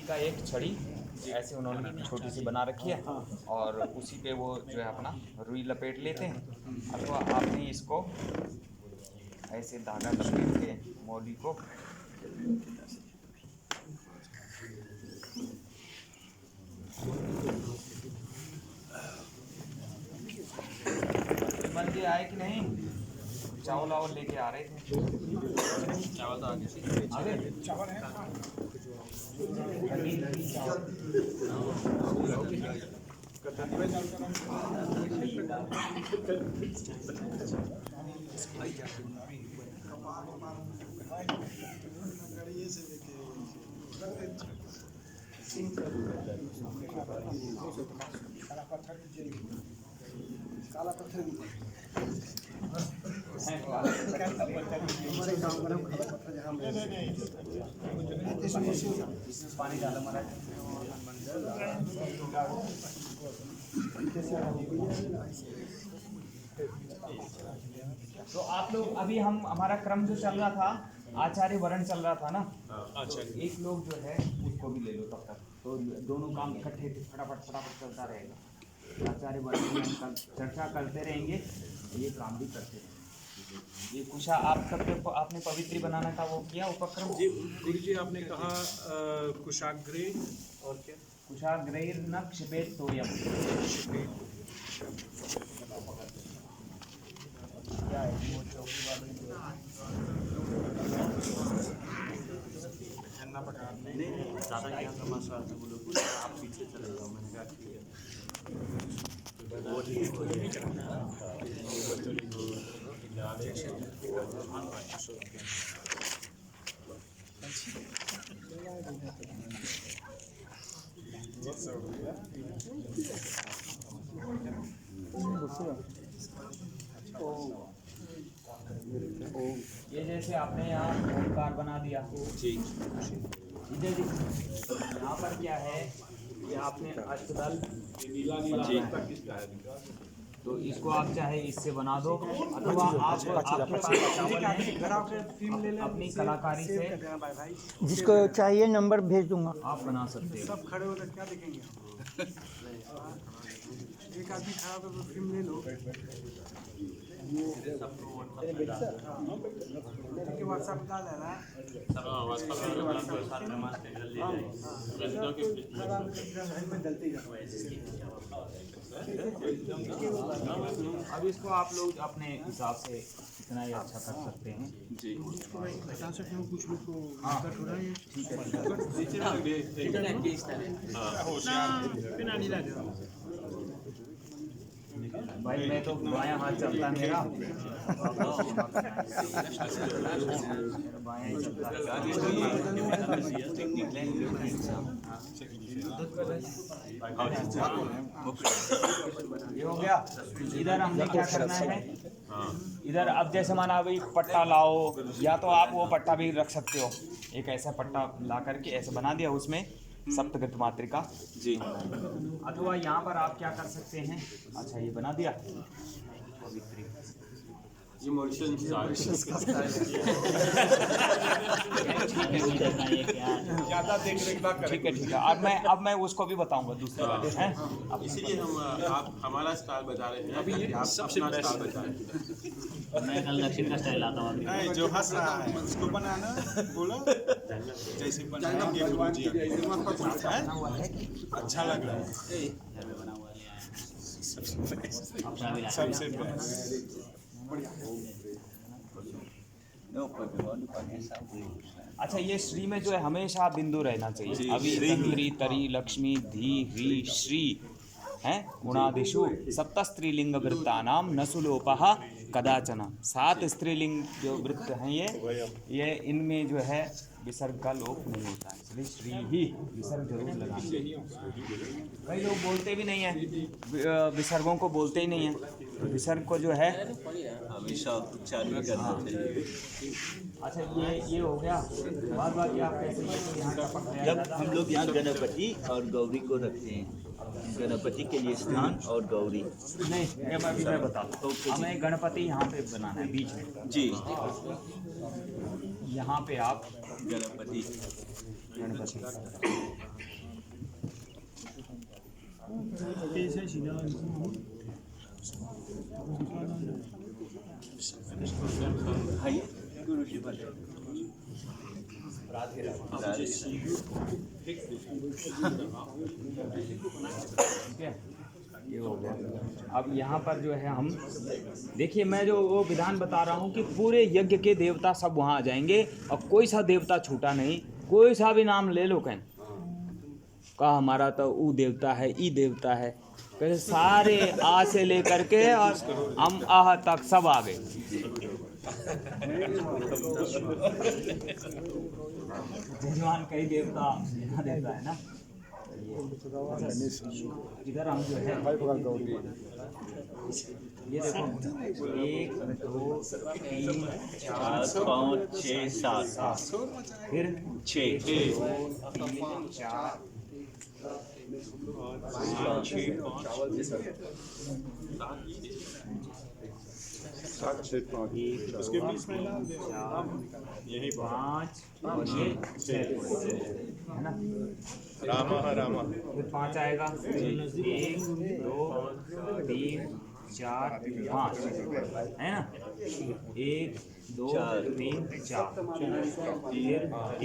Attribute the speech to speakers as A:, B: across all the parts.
A: का एक छड़ी ऐसे उन्होंने छोटी सी बना रखी है और उसी पे वो जो है अपना रुई लपेट लेते हैं, अथवा आपने इसको ऐसे धागा लपेट के मौली को बंदे आए कि नहीं? चावल वावल लेके आ रहे थे। चावल तो आगे चावल है।
B: काला पत्थर भी
A: पानी डाला मरा। तो आप लोग अभी हमारा क्रम जो चल रहा था, आचार्य वर्ण चल रहा था ना। अच्छा, एक लोग जो है उसको भी ले लो तब तक, तो दोनों काम इकट्ठे फटाफट चलता रहेगा। आचार्य वर्ण में हम चर्चा करते रहेंगे, ये काम भी करते रहेंगे। ये कुशा आप सबके आपने पवित्री बनाना का वो किया उपक्रम
C: जी गुरु जी, आपने कहा कुशाग्रे और क्या?
A: कुशाग्रैर न क्षिपेत सोयम। क्या है वो चौकी वाली
C: नहीं ज़्यादा यहाँ का मसला था, बोलो आप पीछे चले जाओ। मैंने कहा ठीक है।
A: ये जैसे आपने यहाँ ओंकार बना दिया
C: जी,
A: इधर यहाँ पर क्या है, ये आपने अष्टदल, तो इसको आप चाहे इससे बना दो, अथवा आप आपके पास चावल है अपनी कलाकारी से
B: जिसको चाहिए नंबर भेज दूंगा।
A: आप बना सकते हो।
C: सब खड़े होकर क्या देखेंगे? एक आदमी खड़ा होकर फिल्म ले लो। व्हाट्सएप डाल है ना?
A: अब इसको आप लोग अपने हिसाब से इतना ही अच्छा कर सकते हैं
C: जी।
B: बता सकते हो कुछ लोग को
A: हाँ ठीक है। भाई मैं तो बायां हाथ चलता मेरा, बायां ही चलता। ये हो गया। इधर हमने क्या करना है, इधर अब जैसे माना अभी पट्टा लाओ, या तो आप वो पट्टा भी रख सकते हो, एक ऐसा पट्टा ला करके ऐसे बना दिया, उसमें सप्तगत मात्रिका
C: जी।
A: अथवा यहाँ पर आप क्या कर सकते हैं, अच्छा ये बना दिया पवित्री,
C: ये मॉरिशस
A: ज़्यादा ठीक है। अब मैं उसको भी बताऊंगा दूसरी बात है।
C: इसीलिए हम आप हमारा स्टाइल बता रहे हैं। अभी ये सबसे स्टाइल बता रहे हैं।
D: मैं कल दक्षिण का स्टाइल आता हूँ।
E: नहीं, जो हंस रहा है उसको बनाना बोलो, जैसे बनाएंगे गुरुजी अच्छा लग रहा है। सबसे बेस्ट।
A: अच्छा, ये श्री में जो है हमेशा बिंदु रहना चाहिए। अभी तंत्री तरी लक्ष्मी धी ह्री श्री हैं गुणादिषु सप्त स्त्रीलिंग वृत्तानाम नसुलोपः कदाचन। 7 स्त्रीलिंग जो वृत्त हैं ये इनमें जो है विसर्ग का लोप नहीं होता है, इसलिए श्री ही विसर्ग जरूर लगाना चाहिए। कई लोग बोलते भी नहीं हैं, विसर्गों को बोलते ही नहीं हैं, तो विसर्ग को जो है
D: हमेशा उच्चारण करना चाहिए।
A: अच्छा ये हो गया। बाद बाकी आप कैसे यहाँ का पकड़
D: जब हम लोग यहाँ गणपति और गौरी को रखते हैं, गणपति के लिए स्थान और गौरी
A: नहीं, अभी मैं बताता हूँ। हमें गणपति यहाँ पे बनाना है बीच में
D: जी।
A: यहाँ पे आप
D: गणपति हाय गुरु जी बोले
A: ठीक है, ये हो गया। अब यहाँ पर जो है हम देखिए, मैं जो वो विधान बता रहा हूँ कि पूरे यज्ञ के देवता सब वहाँ आ जाएंगे और कोई सा देवता छूटा नहीं। कोई सा भी नाम ले लो कहीं, कहा हमारा तो ऊ देवता है, ई देवता है, कैसे सारे आ से लेकर के और हम आह तक सब आ गए। जजमान कई देवता देता है ना। इधर हम जो है ये देखो 1 2 3
D: 4 5 6 7
A: फिर
D: 6
A: 2 3 4
E: उसके बीच में ना यही
A: 5 और ये 6 है ना।
E: रामा
A: फिर 5 आएगा, 1 2 3 4 5 है ना। 1 2 3 4 फिर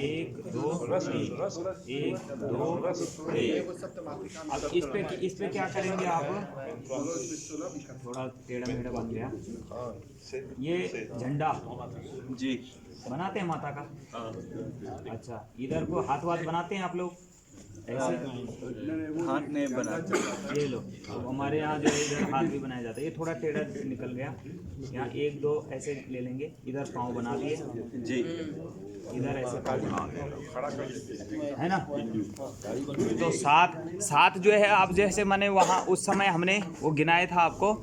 A: 1 2 3 1 2 3। अब इस पे क्या करेंगे आप, थोड़ा टेढ़ा मेढ़ा बन गया। ये झंडा
D: जी
A: बनाते हैं माता का। अच्छा, इधर को हाथ वाथ बनाते हैं आप लोग ऐसे?
D: हाथ नहीं बनाते।
A: ये लो, अब हमारे यहाँ जो है इधर हाथ भी बनाया जाता है। ये थोड़ा टेढ़ा निकल गया, यहाँ 1 2 ऐसे ले लेंगे, इधर पाँव बना दिए
D: जी
A: इधर ऐसे पाँव है ना। तो 7 जो है आप जैसे मैंने वहाँ उस समय हमने वो गिनाया था आपको,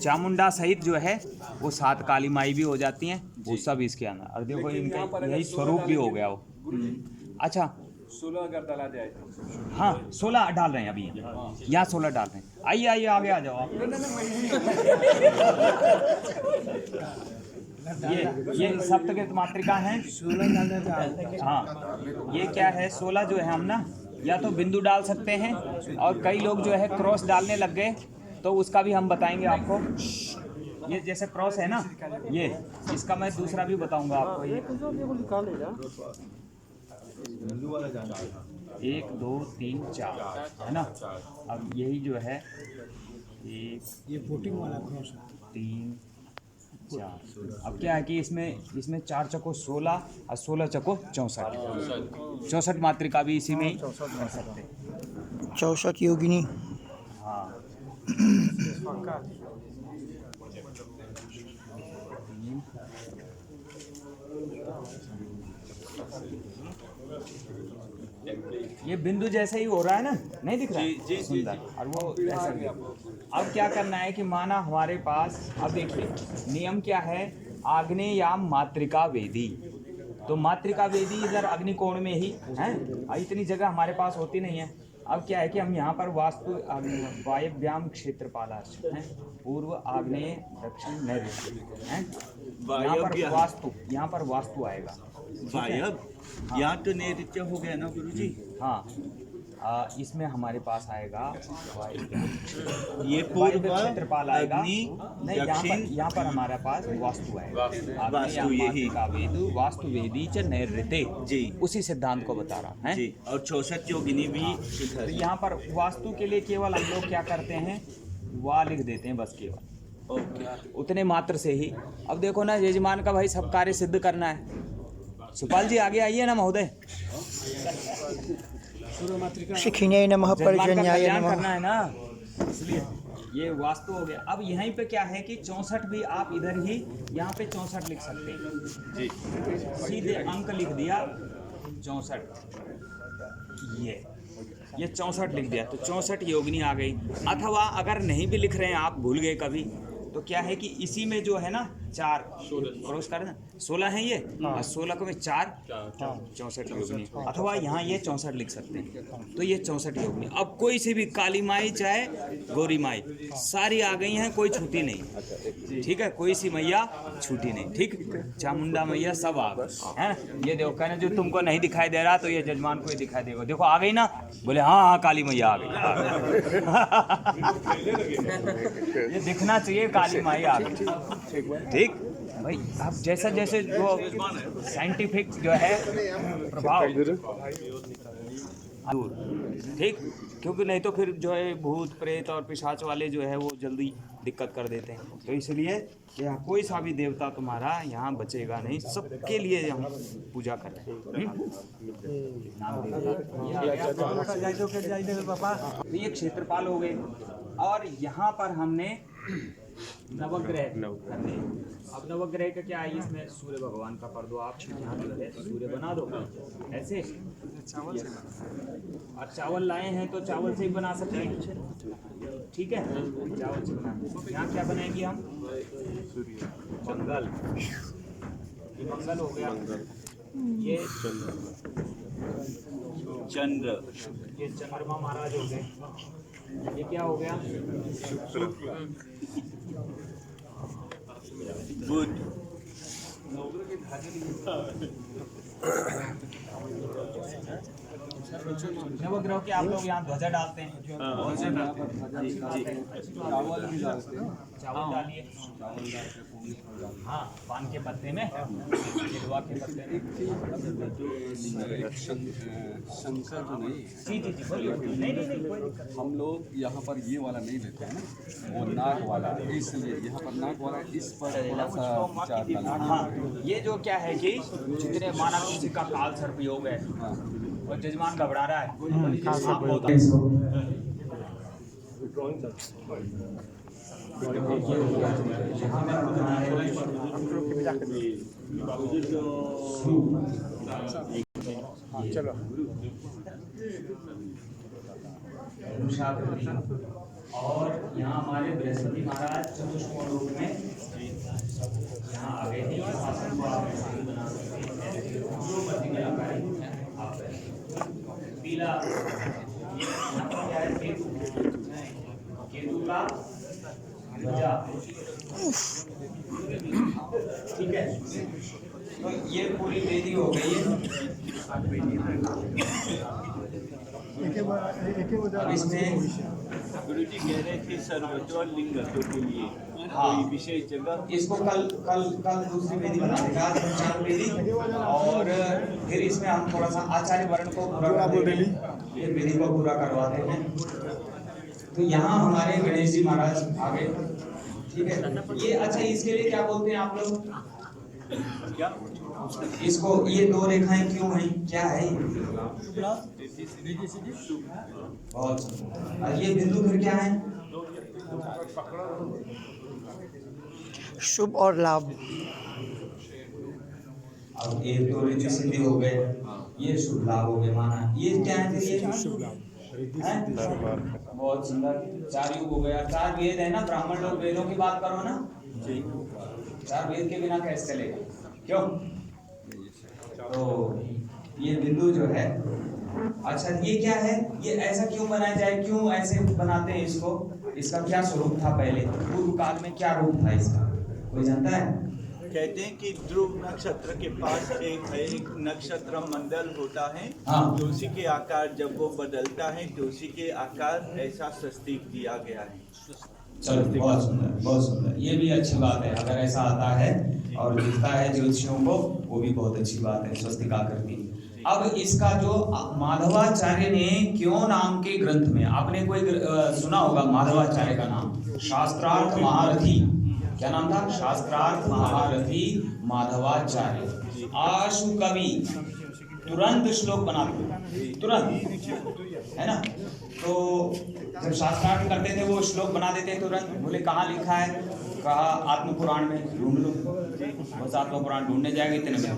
A: चामुंडा सहित जो है वो 7 काली माई भी हो जाती हैं, वो सब इसके अंदर। और देखो इनका यही स्वरूप भी हो गया वो। अच्छा
C: 16 अगर डाला जाए,
A: हाँ 16 डाल रहे हैं अभी, यहाँ 16 डाल रहे हैं। आइए आइए आगे आ जाओ आप। ये सप्तकृत मातृका है। 16 डालने का, हाँ ये क्या है 16 जो है हम ना या तो बिंदु डाल सकते हैं, और कई लोग जो है क्रॉस डालने लग गए, तो उसका भी हम बताएंगे आपको। ये जैसे क्रॉस है ना, ये इसका मैं दूसरा भी बताऊंगा आपको। ये 1 2 3 4 है ना। अब यही जो है 1
B: ये वोटिंग वाला क्रॉस है।
A: 3 4। अब क्या है कि इसमें 4 चको 16 और 16 चको 64 मात्रिका भी इसी में ही कर सकते हैं।
B: 64 योगिनी।
A: हाँ ये बिंदु जैसे ही हो रहा है ना, नहीं दिख रहा है?
D: जी,
A: सुंदर। और वो ऐसा भी। अब क्या करना है कि माना हमारे पास, अब देखिए नियम क्या है, आग्नेयाम मातृका वेदी। तो मातृका वेदी इधर अग्निकोण में ही है, इतनी जगह हमारे पास होती नहीं है। अब क्या है कि हम यहाँ पर वास्तु वायव्याम क्षेत्रपालाश है, पूर्व आग्नेय दक्षिण नैऋत्य है। यहाँ पर वास्तु आएगा।
D: वायव्य, यहाँ तो नैऋत्य हो गया ना गुरुजी।
A: हाँ इसमें हमारे पास आएगा
D: ये पूर्व
A: क्षेत्रपाल आएगा।
D: अग्नि
A: नहीं,
D: दक्षिण,
A: यहाँ पर हमारे पास वास्तु आएगा।
D: वास्तु यही
A: वेदु वास्तु वेदी च नैऋत्य
D: जी,
A: उसी सिद्धांत को बता रहा है
D: जी। और 64 योगिनी भी
A: तो
D: इधर।
A: यहाँ पर वास्तु के लिए केवल हम लोग क्या करते हैं, वाह लिख देते हैं बस, केवल
D: ओके।
A: उतने मात्र से ही। अब देखो ना, यजमान का भाई सब कार्य सिद्ध करना है। सुपाल जी आगे आइए ना महोदय।
B: शिखिने नमः
A: जजमान का
B: पर्जन्याय
A: कल्याण
B: नमः।
A: करना है ना, इसलिए ये वास्तु हो गया। अब यहीं पे क्या है कि 64 भी आप इधर ही यहाँ पे 64 लिख सकते हैं
D: जी।
A: सीधे अंक लिख दिया 64, ये 64 लिख दिया तो 64 योगिनी आ गई। अथवा अगर नहीं भी लिख रहे हैं आप, भूल गए कभी, तो क्या है कि इसी में जो है ना 4 क्रॉस कर ना 16 है ये, और 16 को में 4 64 योगिनी, अथवा यहाँ ये 64 लिख सकते हैं, तो ये 64 योगिनी। अब कोई से भी काली माई चाहे गौरी माई सारी आ गई हैं, कोई छूटी नहीं, ठीक है, कोई सी मैया छूटी नहीं, ठीक, चामुंडा मैया सब आ गए, है ना। ये देखो कहने जो तुमको नहीं दिखाई दे रहा तो ये जजमान को ये दिखाई देगा, देखो आ गई ना, बोले हाँ हाँ काली मैया आ गई। ये दिखना चाहिए काली माई आ गई, ठीक भाई। अब जैसा जैसे जो साइंटिफिक जो है प्रभाव दूर, ठीक, क्योंकि नहीं तो फिर जो है भूत प्रेत और पिशाच वाले जो है वो जल्दी दिक्कत कर देते हैं, तो इसलिए यहाँ कोई सा भी देवता तुम्हारा यहाँ बचेगा नहीं, सबके लिए हम पूजा कर रहे हैं। तो ये क्षेत्रपाल हो गए, और यहाँ पर हमने नवग्रह करने। अब नवग्रह का क्या है, इसमें सूर्य भगवान का कर दो आप, यहाँ जो है सूर्य बना दो ऐसे, और चावल लाए हैं तो चावल से ही बना सकते हैं, ठीक है, चावल से बना। यहाँ क्या बनाएंगे हम, मंगल, ये मंगल हो गया, ये
D: चंद्र,
A: ये चंद्रमा महाराज हो गए, ये क्या हो गया,
D: बुध,
A: नवग्रह के आप लोग यहाँ ध्वजा डालते हैं, चावल डालिए, हाँ, पान के पत्ते में, केलवा के पत्ते में,
F: शंकर तो नहीं
A: जी जी जी बोलिए, नहीं नहीं नहीं कोई दिक्कत
F: हम लोग यहाँ पर ये वाला नहीं लेते हैं ना, वो नाक वाला, इसलिए यहाँ पर नाक वाला, इस पर थोड़ा सा विचार डालना।
A: हाँ, ये जो क्या है कि जितने माना किसी का काल सर्प योग है और जजमान घबरा रहा है,
B: चलो
A: और यहाँ हमारे बृहस्पति महाराज चतुष्कोण रूप में यहाँ आ गए थे, आसन को आप ऐसे भी बना सकते हैं, जो मर्जी कलाकारी आप करें। पीला यहाँ पर क्या है, केतु, केतु का ध्वजा, ठीक है, तो ये पूरी वेदी हो गई है। अब इसमें
D: गुरु जी कह रहे थे सर्वज्ञ लिंगत्व के लिए कोई विशेष जगह,
A: इसको कल कल कल दूसरी वेदी बना देगा, आज हम 4 वेदी, और फिर इसमें हम थोड़ा सा आचार्य वर्ण को पूरा कर देंगे, ये वेदी को पूरा करवाते हैं। तो यहाँ हमारे गणेश जी महाराज आ गए, ठीक है। ये अच्छा, इसके लिए क्या बोलते हैं आप लोग,
D: क्या
A: इसको ये 2 रेखाएं क्यों हैं, क्या है बहुत सुंदर। और ये बिंदु फिर क्या है,
B: शुभ और लाभ।
A: अब एक तो रिद्धि सिद्धि हो गए, ये शुभ लाभ हो गए माना, ये क्या है फिर, ये शुभ लाभ, बहुत सुंदर। 4 युग हो गया, 4 वेद है ना, ब्राह्मण लोग वेदों की बात करो ना, 4 वेद के बिना कैसे चलेगा, क्यों। तो ये बिंदु जो है, अच्छा ये क्या है, ये ऐसा क्यों बनाया जाए, क्यों ऐसे बनाते हैं इसको, इसका क्या स्वरूप था पहले, पूर्व काल में क्या रूप था इसका, कोई जानता है।
D: कहते हैं कि ध्रुव नक्षत्र के पास एक नक्षत्र मंडल होता है,
A: हाँ।
D: तो उसी के आकार जब वो बदलता है तो उसी के आकार ऐसा स्वस्तिक दिया गया है।
A: चलो बहुत सुंदर, बहुत सुंदर, ये भी अच्छी बात है, अगर ऐसा आता है और दिखता है ज्योतिषियों को, वो भी बहुत अच्छी बात है, स्वस्तिक आकृति। अब इसका जो माधवाचार्य ने क्यों नाम के ग्रंथ में, आपने कोई सुना होगा माधवाचार्य का नाम, शास्त्रार्थ महारथी, क्या नाम था, शास्त्रार्थ महारथी माधवाचार्य, आशु कवि, तुरंत श्लोक बनाते, तुरंत, है ना। तो जब शास्त्रार्थ करते थे वो श्लोक बना देते तुरंत, बोले कहाँ लिखा है, कहा आत्म पुराण में, ढूंढ लो, बस आत्म पुराण ढूंढने जाएंगे इतने में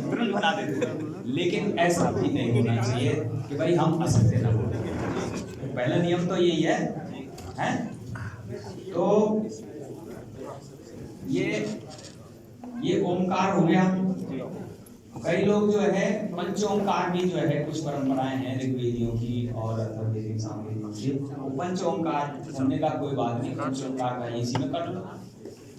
A: तुरंत बना देते। लेकिन ऐसा भी नहीं होना चाहिए कि भाई हम असत्य न बोलें, पहला नियम तो यही है। तो ये ओमकार हो गया। कई लोग जो है पंच ओमकार भी जो है कुछ परंपराएं हैं ऋग्वेदियों की और अथर्ववेदिक सामवेदियों की, वो पंच ओमकार सुनने का कोई बात नहीं, पंच ओमकार का इसी में कर लो,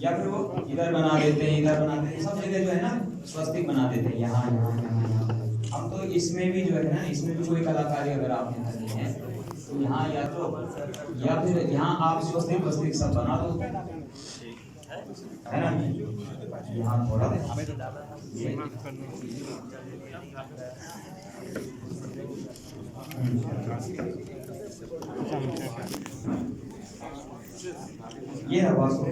A: या फिर वो इधर बना देते हैं, इधर बनाते हैं, सब जगह जो है ना स्वस्तिक बना देते हैं, यहाँ यहाँ यहाँ यहाँ। अब तो इसमें भी जो है ना, इसमें भी कोई कलाकारी अगर आपने करनी है तो यहाँ या फिर यहाँ आप स्वस्तिक वस्तिक सब बना दो, है ना। यहाँ थोड़ा ये है वास्तु।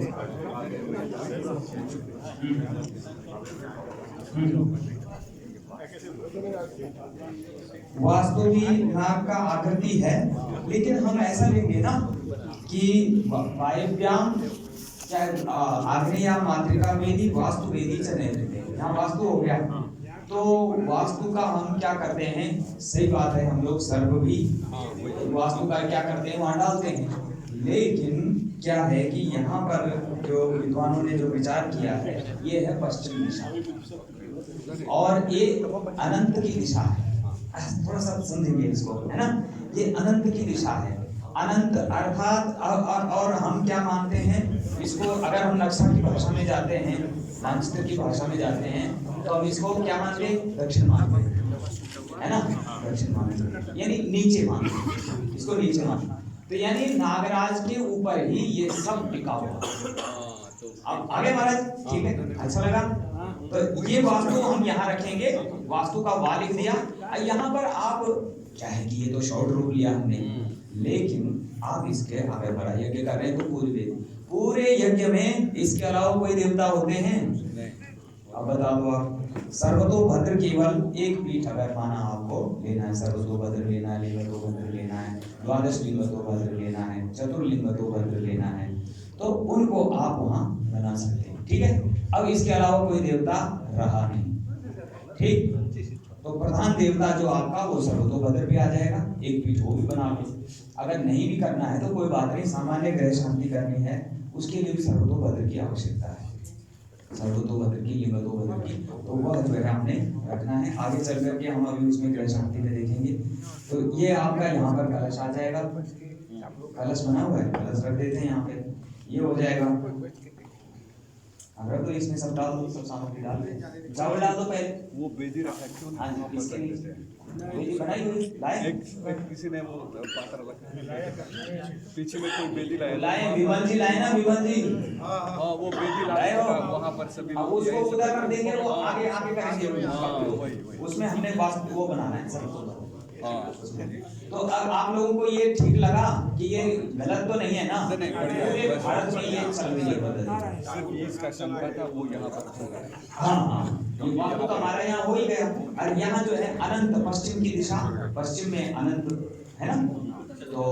A: वास्तु भी नाग का आकृति है, लेकिन हम ऐसा लेंगे ना कि वायव्याम चाहे आग्नेयाम मातृका वेदी वास्तु वेदी चले देते हैं, यहाँ वास्तु हो गया। तो वास्तु का हम क्या करते हैं, सही बात है, हम लोग सर्व भी वास्तु का क्या करते हैं वहां डालते हैं, लेकिन क्या है कि यहाँ पर जो विद्वानों ने जो विचार किया है ये है पश्चिम दिशा और ये अनंत की दिशा है। थोड़ा सा समझेंगे इसको, है ना। ये अनंत की दिशा है, अनंत अर्थात और हम क्या मानते हैं इसको, अगर हम नक्शा की भाषा में जाते हैं, मानचित्र की भाषा में जाते हैं तो हम इसको क्या मानते हैं, दक्षिण मानते हैं, है ना। दक्षिण मानते यानी नीचे मानते, इसको नीचे मानते। तो यानी नागराज के ऊपर ही ये सब टिका हुआ। अब आगे महाराज, ठीक है, अच्छा लगा। तो ये वास्तु हम यहाँ रखेंगे, वास्तु का वा लिख दिया। यहाँ पर आप क्या है कि ये तो शॉर्ट रूप लिया हमने, लेकिन आप इसके आगे बढ़ा यज्ञ कर रहे हैं तो पूरे यज्ञ में इसके अलावा कोई देवता होते हैं? अब बता दो आप। सर्वतोभद्र केवल एक पीठ अगर माना आपको लेना है, सर्वतोभद्र लेना है, लिंगतोभद्र लेना है, द्वादश लिंगतोभद्र लेना है, चतुर्लिंगतोभद्र लेना है, तो उनको आप वहां बना सकते हैं, ठीक है। अब इसके अलावा कोई देवता रहा नहीं, ठीक। तो प्रधान देवता जो आपका वो सर्वतोभद्र भी आ जाएगा, एक पीठ वो भी बना लो। अगर नहीं भी करना है तो कोई बात नहीं, सामान्य ग्रह शांति करनी है उसके लिए भी सर्वतोभद्र की आवश्यकता है, सर्वतोभद्र की, लिंगतोभद्र की, तो वह जो है हमने रखना है। आगे चल करके हम अभी उसमें ग्रह शांति में देखेंगे। तो ये आपका यहाँ पर कलश आ जाएगा, कलश बना हुआ है, कलश रख देते हैं यहाँ पे, ये हो जाएगा। अगर तो इसमें सब डाल दो, सब सामग्री डाल दो, चावल डाल दो पहले, वो बेदी रखा क्यों? हाँ जी, इसके लिए बेदी बनाई हुई लाए,
F: किसी ने वो पात्र रखा पीछे में, कोई बेदी
A: लाए, विमल जी लाए ना, विमल जी,
F: हाँ वो बेदी लाए हो वहाँ पर सभी।
A: अब उसको उधर कर देंगे, वो आगे आगे करेंगे, उसमें हमने वास्तु वो बनाना है सब। तो अब आप लोगों को ये ठीक लगा कि ये गलत तो नहीं है ना? पूरे भारत में ये चल रही है,
F: सिर्फ इसका शंका था वो यहाँ पर।
A: हाँ, ये वास्तु तो हमारा यहाँ हो ही गया। और यहाँ जो है अनंत, पश्चिम की दिशा, पश्चिम में अनंत है ना, तो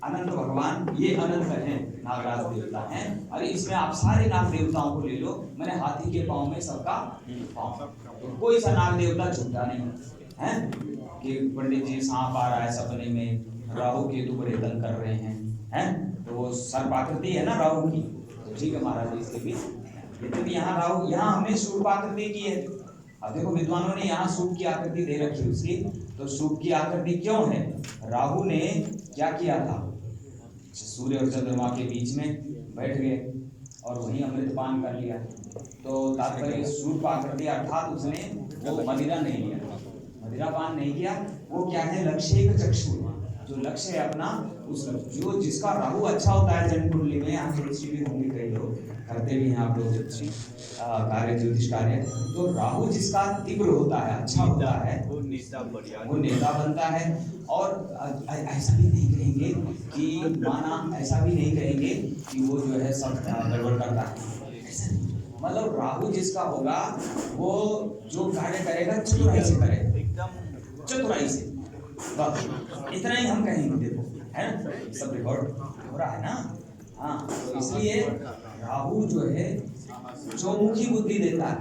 A: अनंत भगवान ये अनंत है, नागराज देवता हैं। और इसमें आप सारे नाग देवताओं को ले लो, मैंने हाथी के पाँव में सबका पाँव, तो कोई सा नाग देवता झुकता नहीं है कि पंडित जी सांप आ रहा है सपने में, राहु केतु बड़े तंग कर रहे हैं, तो वो सर्पाकृति है ना राहु की, तो ठीक है महाराज इसके भी, लेकिन यहाँ राहु, यहाँ हमने सूर्प आकृति की है। अब देखो विद्वानों ने यहाँ सूर्प की आकृति दे रखी है उसकी, तो सूर्प की आकृति क्यों है? राहु ने क्या किया था, सूर्य और चंद्रमा के बीच में बैठ गए और वहीं अमृतपान कर लिया, तो तात्पर्य सूर्प आकृति अर्थात उसने वो मदिरा नहीं लिया, मदिरापान नहीं किया। वो क्या है, लक्ष्य चक्षु, जो लक्ष्य है अपना, उस जो जिसका राहु अच्छा होता है जन्म कुंडली में, यहाँ ज्योतिषी भी होंगे, कई लोग करते भी हैं आप लोग ज्योतिषी कार्य, ज्योतिष कार्य, तो राहु जिसका तीव्र होता है, अच्छा होता है, वो नेता बनता है। और ऐसा भी नहीं कहेंगे कि माना, ऐसा भी नहीं कहेंगे कि वो जो है सब गड़बड़ करता है, मतलब राहु जिसका होगा वो जो कार्य करेगा चतुराई से करेगा, एकदम चतुराई से, बस इतना ही हम कहेंगे। देखो है ना, सब रिकॉर्ड हो रहा है ना, हाँ। तो इसलिए राहु जो है चौमुखी बुद्धि देता है,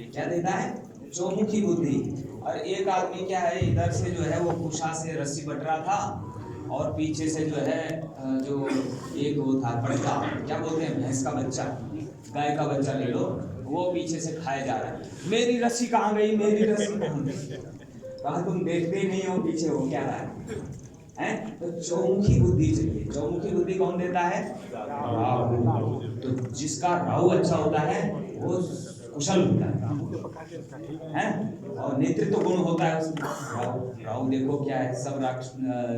A: क्या देता है? चौमुखी बुद्धि। और एक आदमी क्या है, इधर से जो है वो कुशा से रस्सी बट रहा था, और पीछे से जो है जो एक वो था पड़का, क्या बोलते हैं, भैंस का बच्चा, गाय का बच्चा ले लो, वो पीछे से खाया जा रहा है, मेरी रस्सी कहाँ गई, मेरी रस्सी कहाँ गई, कहा तुम देखते ही नहीं हो पीछे हो क्या रहा है? तो चौमुखी बुद्धि चाहिए। चौमुखी बुद्धि कौन देता है? राहु। तो जिसका राहु अच्छा होता है वो कुशल होता है? और नेतृत्व गुण होता है उसमें। राहु देखो क्या है, सब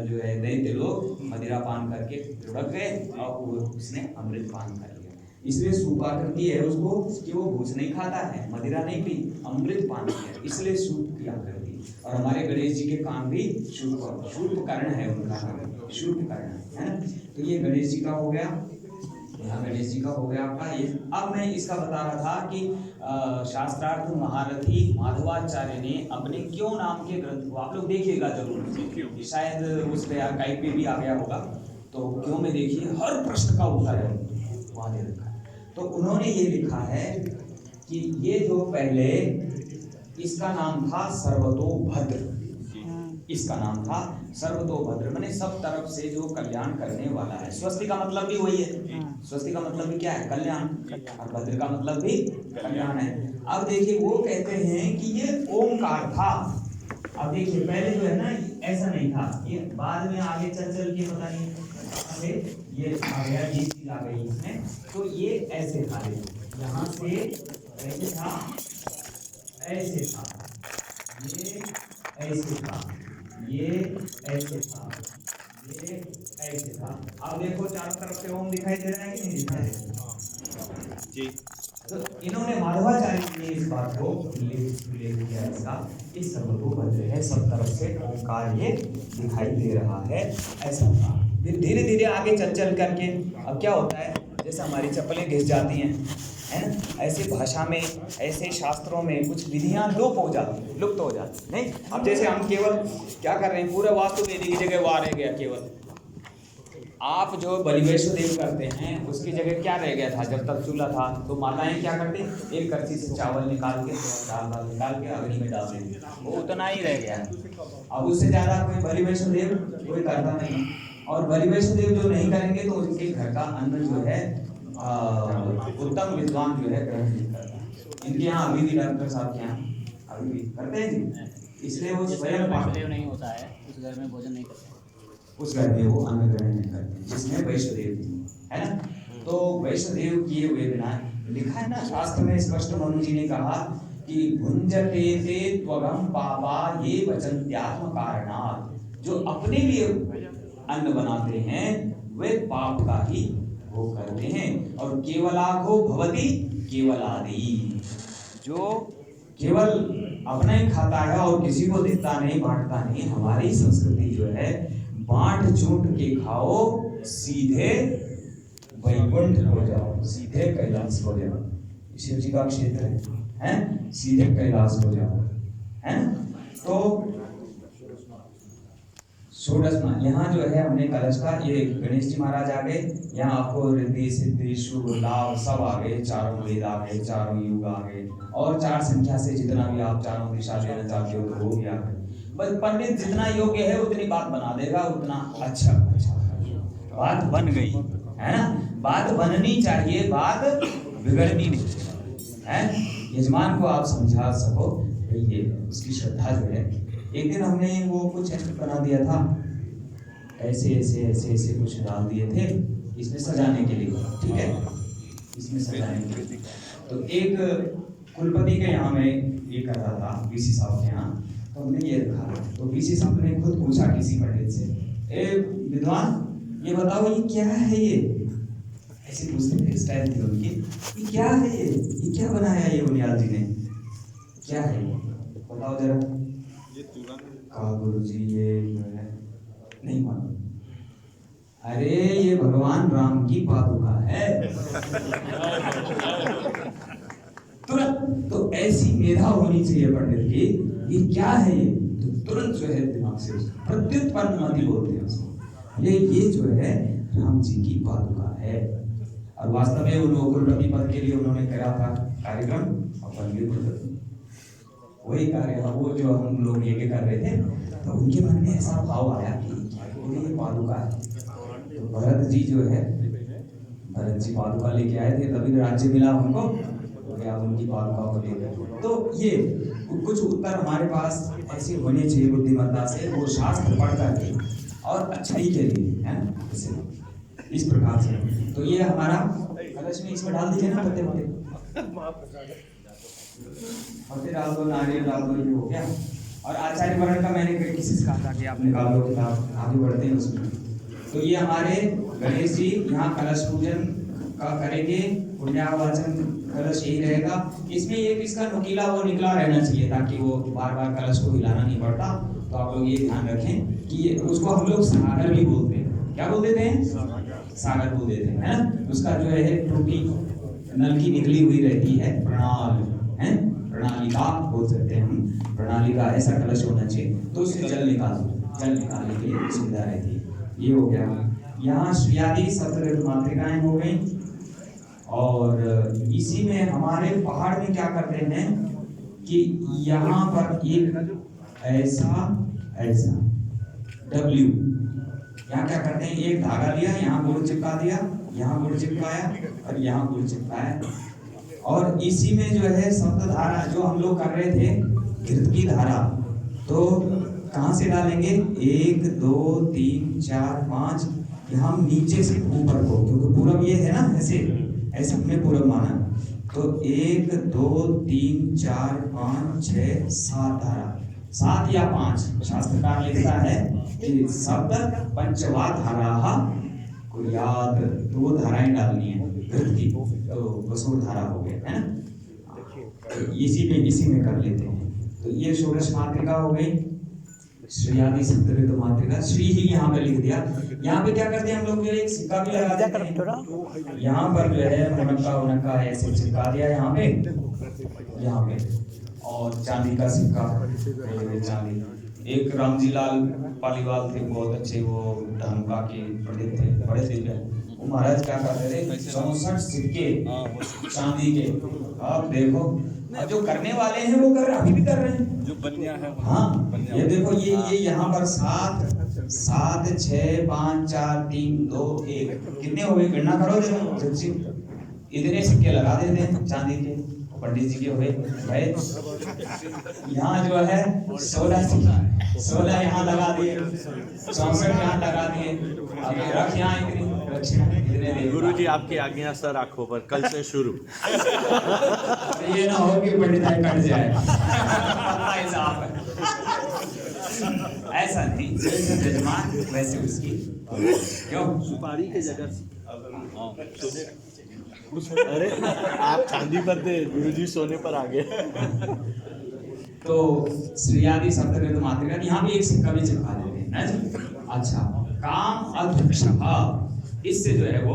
A: जो है दैत्य लोग मदिरा पान करके लुढ़क गए और उसने अमृत पान कर लिया। इसलिए सूपाकृति है उसको कि वो भूस नहीं खाता है, मदिरा नहीं पी, अमृत पान किया, इसलिए सूप की आकृति। और हमारे गणेश जी के काम भी शूर्प कर्ण है, उनका नाम शूर्प कर्ण है ना। तो ये गणेश जी का हो गया, यहाँ गणेश जी का हो गया आपका ये। अब मैं इसका बता रहा था कि शास्त्रार्थ महारथी माधवाचार्य ने अपने क्यों नाम के ग्रंथ को, आप लोग देखिएगा जरूर, शायद उस पे आर्काइव पे भी आ गया होगा, तो क्यों में देखिए हर प्रश्न का उत्तर है वहाँ दे रखा है। तो उन्होंने ये लिखा है कि ये जो पहले इसका नाम था सर्वतोभद्र, इसका नाम था सर्वतोभद्र, माने सब तरफ से जो कल्याण करने वाला है। स्वस्ति का मतलब भी वही है, स्वस्ति का मतलब भी क्या है? कल्याण, और भद्र का मतलब भी कल्याण है। अब देखिए वो कहते हैं कि ये ओमकार था। अब देखिए पहले जो है ना ऐसा नहीं था, ये बाद में आगे चल के पता नहीं ये आ गया, ये चीज आ गई इसमें। तो ये ऐसे था, यहाँ से ऐसे था, ऐसे था, ये ऐसे था, ये ऐसे था, ये ऐसे था। अब देखो चारों तरफ से ओम दिखाई दे रहा है कि नहीं दिखाई दे रहा जी? तो इन्होंने माधवाचार्य ने इस बात को उल्लेख किया इसका, इस सर्वतोभद्र है, सब तरफ से ओंकार ये दिखाई दे रहा है, ऐसा था। फिर धीरे धीरे आगे चल करके अब क्या होता है, जैसे हमारी चप्पलें घिस जाती हैं, है ना, ऐसे भाषा में, ऐसे शास्त्रों में कुछ विधियां लुप्त हो जाती नहीं। अब जैसे हम केवल क्या कर रहे हैं, पूरे वास्तु वेदी की जगह वो रह गया, केवल आप जो बलि वैष्णोदेव करते हैं उसकी जगह क्या रह गया था? जब तक चूल्हा था तो माताएं क्या करती, एक करछी से चावल निकाल के दाल निकाल के अग्नि में डाल देती, वो उतना ही रह गया है। अब उससे ज़्यादा कोई बलि वैष्णोदेव कोई करता नहीं, और बलि वैष्णोदेव जो नहीं करेंगे तो उनके घर का अन्न जो है उत्तम विद्वान जो है ग्रहण नहीं करता। इनके यहाँ अभी भी डॉक्टर साहब के यहाँ अभी भी करते हैं जी, इसलिए वो स्वयं
G: नहीं होता है, उस घर में भोजन नहीं करते,
A: उस घर में वो अन्न ग्रहण नहीं करते जिसमें वैष्णोदेव है ना। तो वैष्णोदेव किए हुए बिना, लिखा है ना शास्त्र में स्पष्ट, मनु जी ने कहा कि भुंजते ते त्वगम पापा ये वचन्त्यात्म कारणात्, जो अपने लिए अन्न बनाते हैं वे पाप का ही वो करते हैं। और केवलाघो भवति केवलादि, जो केवल अपना ही खाता है और किसी को देता नहीं, बांटता नहीं, हमारी संस्कृति जो है बांट चूट के खाओ, सीधे वैकुंठ हो जाओ, सीधे कैलाश हो जाओ। शिव जी का क्षेत्र है, सीधे कैलाश हो जाओ, है ना। तो षोडशमा यहाँ जो है हमने कलश का, ये गणेश जी महाराज आ गए, यहाँ आपको रिद्धि सिद्धि शुभ लाभ सब आ गए, चारों वेद आ गए, चारों युग आ गए, और चार संख्या से जितना भी आप चारों दिशा लेना चाहते हो तो वो भी आ गए। बस पंडित जितना योग्य है उतनी बात बना देगा, उतना अच्छा बात बन गई है ना। बात बननी चाहिए, बात बिगड़नी नहीं है। यजमान को आप समझा सको, ये उसकी श्रद्धा जो है। एक दिन हमने वो कुछ बना दिया था, ऐसे ऐसे ऐसे ऐसे कुछ डाल दिए थे इसमें सजाने के लिए, ठीक है, इसमें सजाने के लिए। तो एक कुलपति के यहाँ मैं ये कर रहा था, वीसी साहब के यहाँ, तो हमने ये रखा। तो वीसी साहब ने खुद पूछा किसी पंडित से, ए विद्वान ये बताओ ये क्या है, ये ऐसे पूछते थे, स्टाइल थी उनकी, ये क्या है, ये क्या बनाया ये उनियाल जी ने, क्या है बताओ जरा। कहा गुरु जी ये नहीं मालूम। अरे ये भगवान राम की पादुका है। तुरंत, तो ऐसी मेधा होनी चाहिए पंडित की, ये क्या है ये, तो तुरंत जो है दिमाग से प्रत्युत्पन्न मति बोलते हैं उसको, ये जो है राम जी की पादुका है। और वास्तव में उन्होंने कुलपति पद के लिए उन्होंने करा था कार्यक्रम, और वही कार्य वो जो हम लोग यज्ञ कर रहे थे, तो उनके मन में ऐसा भाव आया कि ये पादुका है। तो भरत जी जो है, भरत जी पादुका लेके आए थे, तभी राज्य मिला उनको, आप उनकी पादुका को लेकर। तो ये कुछ उत्तर हमारे पास ऐसे होने चाहिए बुद्धिमत्ता से, वो शास्त्र पढ़ करके और अच्छाई के लिए, है ना, इस प्रकार से। तो ये हमारा कलश में इसमें डाल दीजिए ना पत्ते पत्ते डाल दो, नारियल डाल दो, ये हो गया। और आचार्य वर्ण का मैंने किसी से कहा था कि आप निकाल लो किताब, आगे बढ़ते हैं उसमें। तो ये हमारे गणेश जी यहाँ कलश पूजन का करेंगे, पुण्यावाचन कलश यही रहेगा। इसमें एक इसका नुकीला वो निकला रहना चाहिए ताकि वो बार बार कलश को हिलाना नहीं पड़ता। तो आप लोग ये ध्यान रखें कि उसको हम लोग सागर भी बोलते हैं। क्या बोल देते हैं? सागर बोल देते हैं, है ना। उसका जो है टूटी नलकी निकली हुई रहती है, प्रणाल है, प्रणालिका बोल सकते हैं हम, प्रणालिका ऐसा कलश होना चाहिए। तो उससे जल निकालने के लिए सुविधा रहती है। ये हो गया। यहाँ श्रियादि सप्तऋतु मातृकाएं हो गई। और इसी में हमारे पहाड़ में क्या करते हैं कि यहाँ पर एक ऐसा W, यहाँ क्या करते हैं, एक धागा लिया, यहाँ गुड़ चिपका दिया, यहाँ गुड़ चिपकाया और यहाँ गुड़ चिपकाया। और इसी में जो है सप्त धारा जो हम लोग कर रहे थे, घृत की धारा, तो कहाँ से डालेंगे? 1 2 3 4 5, यहाँ नीचे से ऊपर को, क्योंकि पूरब ये है ना, ऐसे हमने पूरब माना। तो 1 2 3 4 5 6 7 धारा, 7 या 5 शास्त्रकार लिखता है कि सप्त पंचवा धारा को याद, तो वो धाराएं डालनी है घृत की, तो वसूल धारा हो गया, है ना। इसी में कर लेते हैं। तो ये षोडश मातृका हो गई, श्रियादि सप्तऋतु मातृका। श्री ही यहाँ पे लिख दिया। यहाँ पे क्या करते हैं हम लोग, जो एक सिक्का भी लगा देते हैं। यहाँ पर जो है मुनक्का ऐसे चिपका दिया यहाँ पे, और चांदी का सिक्का, चांदी। एक रामजी लाल पालीवाल थे, बहुत अच्छे, वो धनुका के पंडित थे, बड़े दिव्य। वो महाराज क्या करते थे, 64 सिक्के चांदी के। आप देखो, अब जो करने वाले हैं वो अभी भी कर रहे हैं, जो बनिया है। हाँ, ये देखो, ये यहाँ पर 7 6 5 4 3 2 1 कितने हो गए, गणना करो जरा। इतने सिक्के लगा देते हैं चांदी के, पंडित जी के हुए भाई। यहाँ जो है 16 यहाँ लगा दिए, 64 यहाँ लगा दिए। अब रख यहाँ इतने।
C: गुरु जी आपकी आज्ञा सर आंखों पर, कल से शुरू।
A: ये ना हो कि पंडिताई कट जाए। ऐसा नहीं, जैसे जजमान वैसे उसकी, क्यों
C: सुपारी के जगह अरे आप चांदी पर थे, गुरुजी सोने पर आ गए।
A: तो श्रियादि सप्तऋतु मातृका, यहाँ भी एक सिक्का भी चिपका देते हैं ना जी। अच्छा, काम अध्यक्ष, इससे जो है वो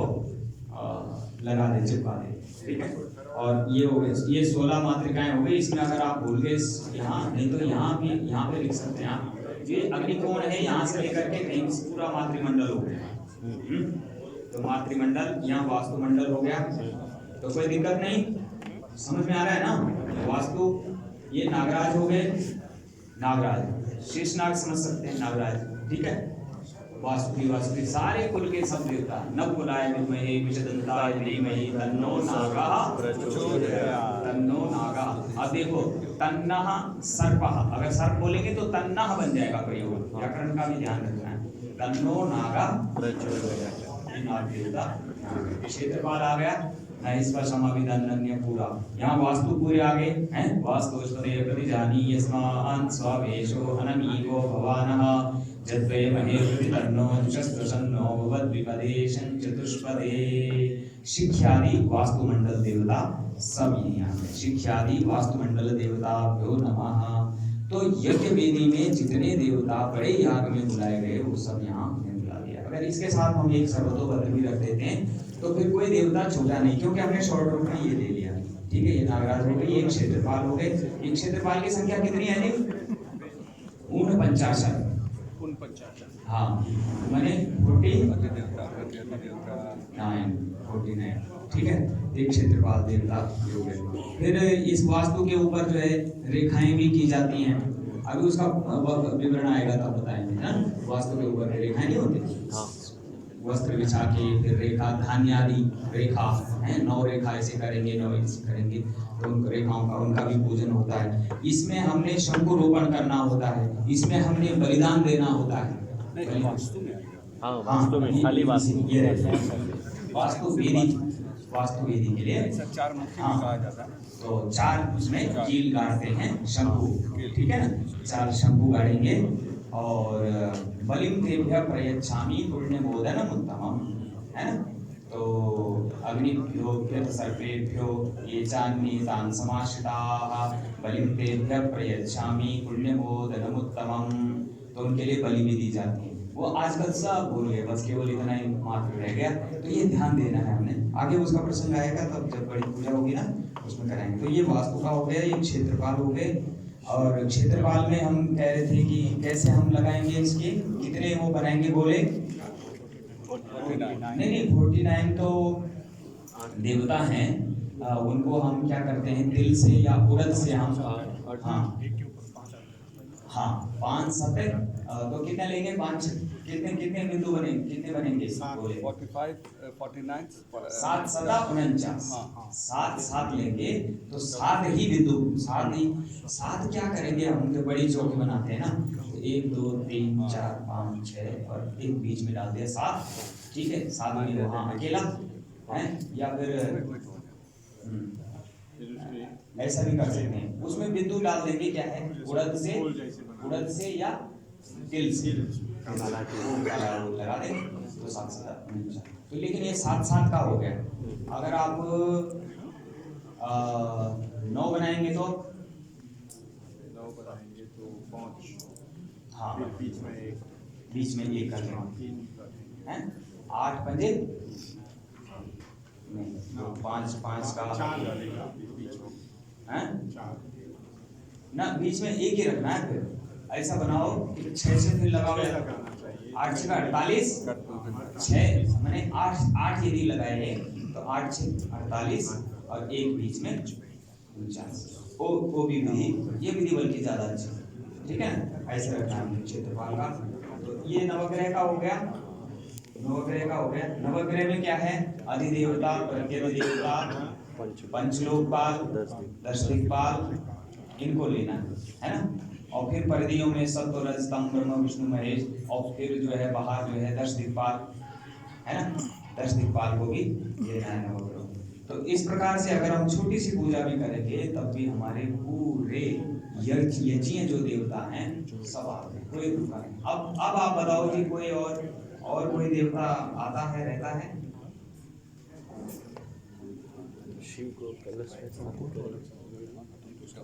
A: लगा दे, चिपका दे, ठीक है। और ये हो गए, ये 16 मातृकाएं हो गई। इसमें अगर आप भूल गए यहाँ, नहीं तो यहाँ पे लिख सकते हैं आप। ये अग्निकोण है, यहाँ से लेकर के कहीं पूरा मातृमंडल हो गया। तो मातृमंडल, यहाँ वास्तुमंडल हो गया, तो कोई दिक्कत नहीं, समझ में आ रहा है ना। वास्तु, ये नागराज हो गए, नागराज शेषनाग समझ सकते हैं, नागराज, ठीक है। वास्तु सारे कुल के सब देवता, नवकुलाय विद्महे विषदंताय धीमहि तन्नो नागः प्रचोदयात्, तन्नो नागः। अब देखो, तन्नः सर्पः, अगर सर्प बोलेंगे तो तन्नः बन जाएगा प्रयोग, व्याकरण का भी ध्यान रखना है। तन्नो नागः प्रचोदयात्, देवता। क्षेत्रपाल आ गया, इसका समाविदन्य पूरा। यहाँ वास्तु पूरे आ गए हैं। वास्तुस्पदे प्रतिजानी यस्मान् स्वावेशो अनमीको भवानः जद्वे महे तन्नो जुषस्त्रसन्नो भवद्विपदेशं चतुष्पदे। शिख्यादि वास्तुमंडल देवता सब यहाँ पे, शिख्यादि वास्तुमंडल देवताभ्यो नमः। तो यज्ञ वेदी में जितने देवता बड़े याग में बुलाए गए वो सब यहाँ बुला दिया। अगर इसके साथ हम एक सर्वतोपत्र भी रख देते हैं तो फिर कोई देवता छोटा नहीं, क्योंकि हमने शॉर्ट रूट में ये ले लिया, ठीक है। ये नागराज हो गई, एक क्षेत्रपाल हो गए। एक क्षेत्रपाल की संख्या कितनी है जी? 49। हाँ, मैंने 49, ठीक है। एक क्षेत्रपाल देवता हो गए। फिर इस वास्तु के ऊपर जो है रेखाएं भी की जाती हैं, अभी उसका विवरण आएगा तब बताएंगे ना। वास्तु के ऊपर रेखाएं नहीं होती, वस्त्र बिछा के फिर रेखा धान्यादि रेखा है 9 रेखा ऐसे करेंगे 9 ऐसे करेंगे, तो उन रेखाओं का उनका भी पूजन होता है। इसमें हमने शंकुरोपण करना होता है, इसमें हमने बलिदान देना होता है।
D: हाँ वास्तु में खाली वास्तु
A: ये रहते हैं वास्तु वेदी के लिए
F: 4 मुखी
A: हाँ।
F: कहा जाता है।
A: तो 4 उसमें कील गाड़ते हैं शंकु, ठीक है ना, 4 शंकु गाड़ेंगे और बलिम तेभ्य प्रयच्छामि पुण्य बोधनम उत्तमम, है ना। तो अग्निभ्यो सर्पेभ्यो ये चान्ये तान् समाश्रिताः बलिम तेभ्य प्रयच्छामि पुण्य बोधनम उत्तमम, तो उनके लिए बलि भी दी जाती है। वो आजकल सब भूल गए, बस केवल इतना ही मात्र रह गया, तो ये ध्यान देना है हमने। आगे उसका प्रसंग आएगा तब जब बड़ी पूजा होगी ना उसमें कराएंगे। तो ये वास्तु का हो गया, ये क्षेत्रपाल हो गए। और क्षेत्रपाल में हम कह रहे थे कि कैसे हम लगाएंगे इसके, कितने वो बनाएंगे बोले? नहीं 49 तो देवता हैं, उनको हम क्या करते हैं तिल से या उड़द से हम हाँ 5 सतह, तो कितने लेंगे? 5 कितने बिंदु बनेंगे, कितने बनेंगे?
F: 45 49
A: 7 सतह 49, 7 लेंगे तो 7 ही बिंदु, 7 क्या करेंगे हम जो बड़ी चौकी बनाते हैं ना, तो 1 2 3 4 5 6 और एक बीच में डाल दिया 7, ठीक है। 7 में वहाँ अकेला है या फिर ऐसा भी कर सकते हैं। उसमें बिंदु डाल देंगे क्या है, उड़द से या तिल से लगा देंगे तो 7 7। तो लेकिन ये 7 का हो गया। अगर आप 9 बनाएंगे तो
E: 5
A: हाँ
E: बीच में 1
A: कर देंगे, 8 पंजे नहीं 5 का
E: 4 डालेगा बीच में,
A: हैं
E: 4
A: ना, बीच में 1 ही रखना है। फिर ऐसा बनाओ कि 6 से फिर लगाओ, 8 6 48, 6 मैंने 8 यदि लगाए तो 8 6 48 और 1 बीच में 49। वो भी विधि, ये विधि बल्कि ज्यादा अच्छी, ठीक है ना। ऐसे रखना है क्षेत्रफल का। तो ये नवग्रह का हो गया, नवग्रह में क्या है? अधिदेवता, प्रत्यधिदेवता, पंचलोकपाल, 10 दिक्पाल, इनको लेना है ना। और फिर परिधियों में सत्व रज तम ब्रह्म विष्णु महेश, और फिर जो है बाहर जो है 10 दिक्पाल, है ना, 10 दिक्पाल को भी लेना है नवग्रह। तो इस प्रकार से अगर हम छोटी सी पूजा भी करेंगे तब भी हमारे पूरे यज्ञ जो देवता हैं सब आते हैं, कोई रुका नहीं। अब आप बताओ कि कोई और कोई देवता आता है, रहता है?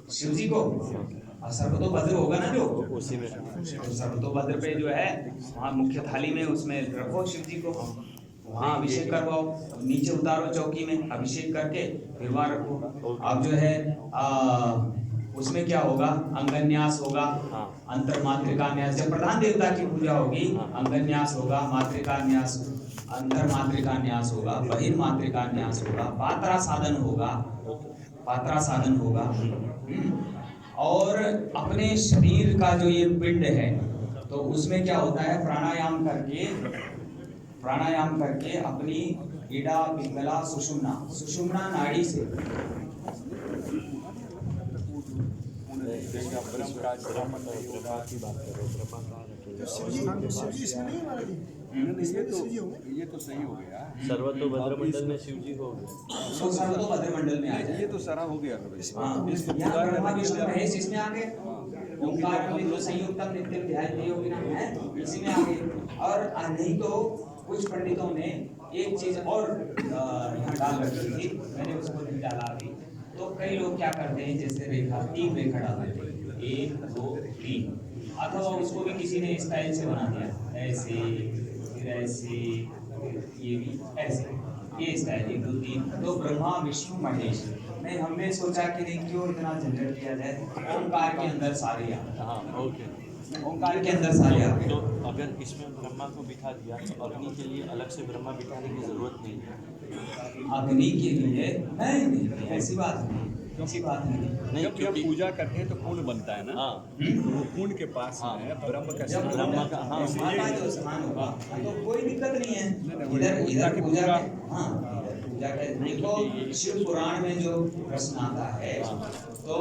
A: शिव जी को सर्वतोभद्र होगा ना, जो उसी में सर्वतोभद्र पे जो है वहाँ मुख्य थाली में उसमें रखो शिव जी को, वहाँ अभिषेक करवाओ, नीचे उतारो चौकी में अभिषेक करके फिर वहाँ रखो। अब जो है उसमें क्या होगा? अंगन्यास होगा, अंतर न्यास। जब प्रधान देवता की पूजा होगी अंगन्यास होगा, मातृकान्यास, अंतर मातृकान्यास होगा, बहिर्मातृकान्यास होगा, पात्रा साधन होगा। और अपने शरीर का जो ये पिंड है तो उसमें क्या होता है? प्राणायाम करके अपनी इडा पिंगला सुषुम्ना नाड़ी से
F: ये तो सही हो गया।
D: सर्वतोभद्र मंडल में शिव जी हो गए,
A: सर्वतोभद्र मंडल में आ जाए।
F: ये तो सारा हो गया।
A: यहाँ ब्रह्मा विष्णु महेश इसमें आ गए, ओंकार में संयुक्तम नित्यम ध्यायते योगिना है, इसी में आ गए। और नहीं तो कुछ पंडितों ने एक चीज और यहाँ डाल रखी थी, मैंने उसको नहीं डाला अभी। तो कई लोग क्या करते हैं, जैसे 3 रेखा डाल देते हैं, 1 2 3, अथवा उसको भी किसी ने स्टाइल से बना दिया, ऐसे फिर ऐसे, ये भी ऐसे, ये स्टाइल 1 2 3। तो ब्रह्मा विष्णु महेश नहीं, हमने सोचा कि नहीं क्यों इतना झंझट किया जाए, ओंकार के अंदर सारे ओंकार के अंदर सारे आ गए।
H: तो अगर इसमें ब्रह्मा को बिठा दिया तो अग्नि के लिए अलग से ब्रह्मा बिठाने की जरूरत नहीं है।
A: अग्नि के लिए नहीं, ऐसी बात नहीं। ऐसी बात नहीं।
F: जब भी हम पूजा करते हैं तो कुंड बनता है ना, तो वो कुंड के पास में ब्रह्म का
A: जब
F: ब्रह्म का
A: माता जो स्थान होगा तो कोई दिक्कत नहीं है। इधर इधर पूजा के हाँ पूजा के देखो शिव पुराण में जो प्रश्न आता है तो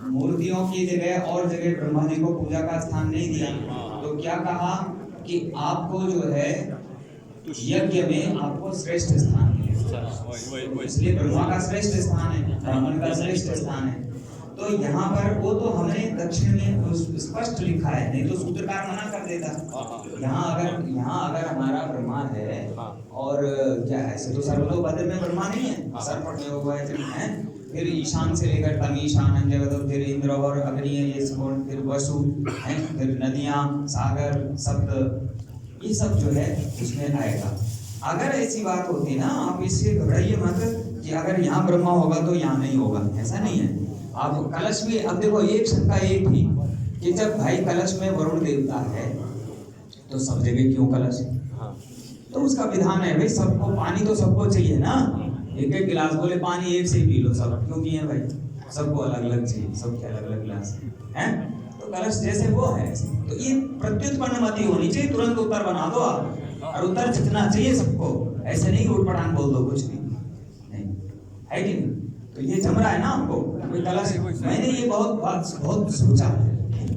A: मूर्तियों की जगह और जगह ब्रह्मा जी को पूजा का स्थान नहीं दिया, तो क्या कहा कि आपको जो है यज्ञ में आपको श्रेष्ठ स्थान मिलेगा, इसलिए ब्रह्मा का श्रेष्ठ स्थान है, ब्राह्मण का श्रेष्ठ स्थान है। तो यहाँ पर वो तो हमने दक्षिण में स्पष्ट लिखा है, नहीं तो सूत्रकार मना कर देता। यहाँ अगर हमारा ब्रह्मा है और क्या है ऐसे तो सर्वतोभद्र में ब्रह्मा नहीं है, सर्वपट में हुआ है, फिर ईशान से लेकर तमीशान जगत, फिर इंद्र और अग्नि ये सब, फिर वसु है, फिर नदियाँ सागर सप्त, ये सब जो है उसमें आएगा। अगर ऐसी बात होती ना, आप इससे घबराइए मत कि अगर यहाँ ब्रह्मा होगा तो यहाँ नहीं होगा, ऐसा नहीं है। आप कलश में अब देखो एक शंका एक थी कि जब भाई कलश में वरुण देवता है तो सब जगह क्यों कलश है? तो उसका विधान है भाई सबको पानी तो सबको चाहिए ना, एक एक गिलास बोले पानी एक से ही पी लो, सब क्यों पिए भाई, सबको अलग अलग चाहिए, सबके अलग अलग गिलास हैं। तो कलश जैसे वो है, तो ये प्रत्युत्पन्न मति होनी चाहिए, तुरंत उत्तर बना दो आप, और उत्तर जितना चाहिए सबको, ऐसे नहीं उठ पटांग बोल दो कुछ भी नहीं, है कि नहीं? तो ये जम रहा है ना आपको कोई कलश, मैंने ये बहुत सोचा,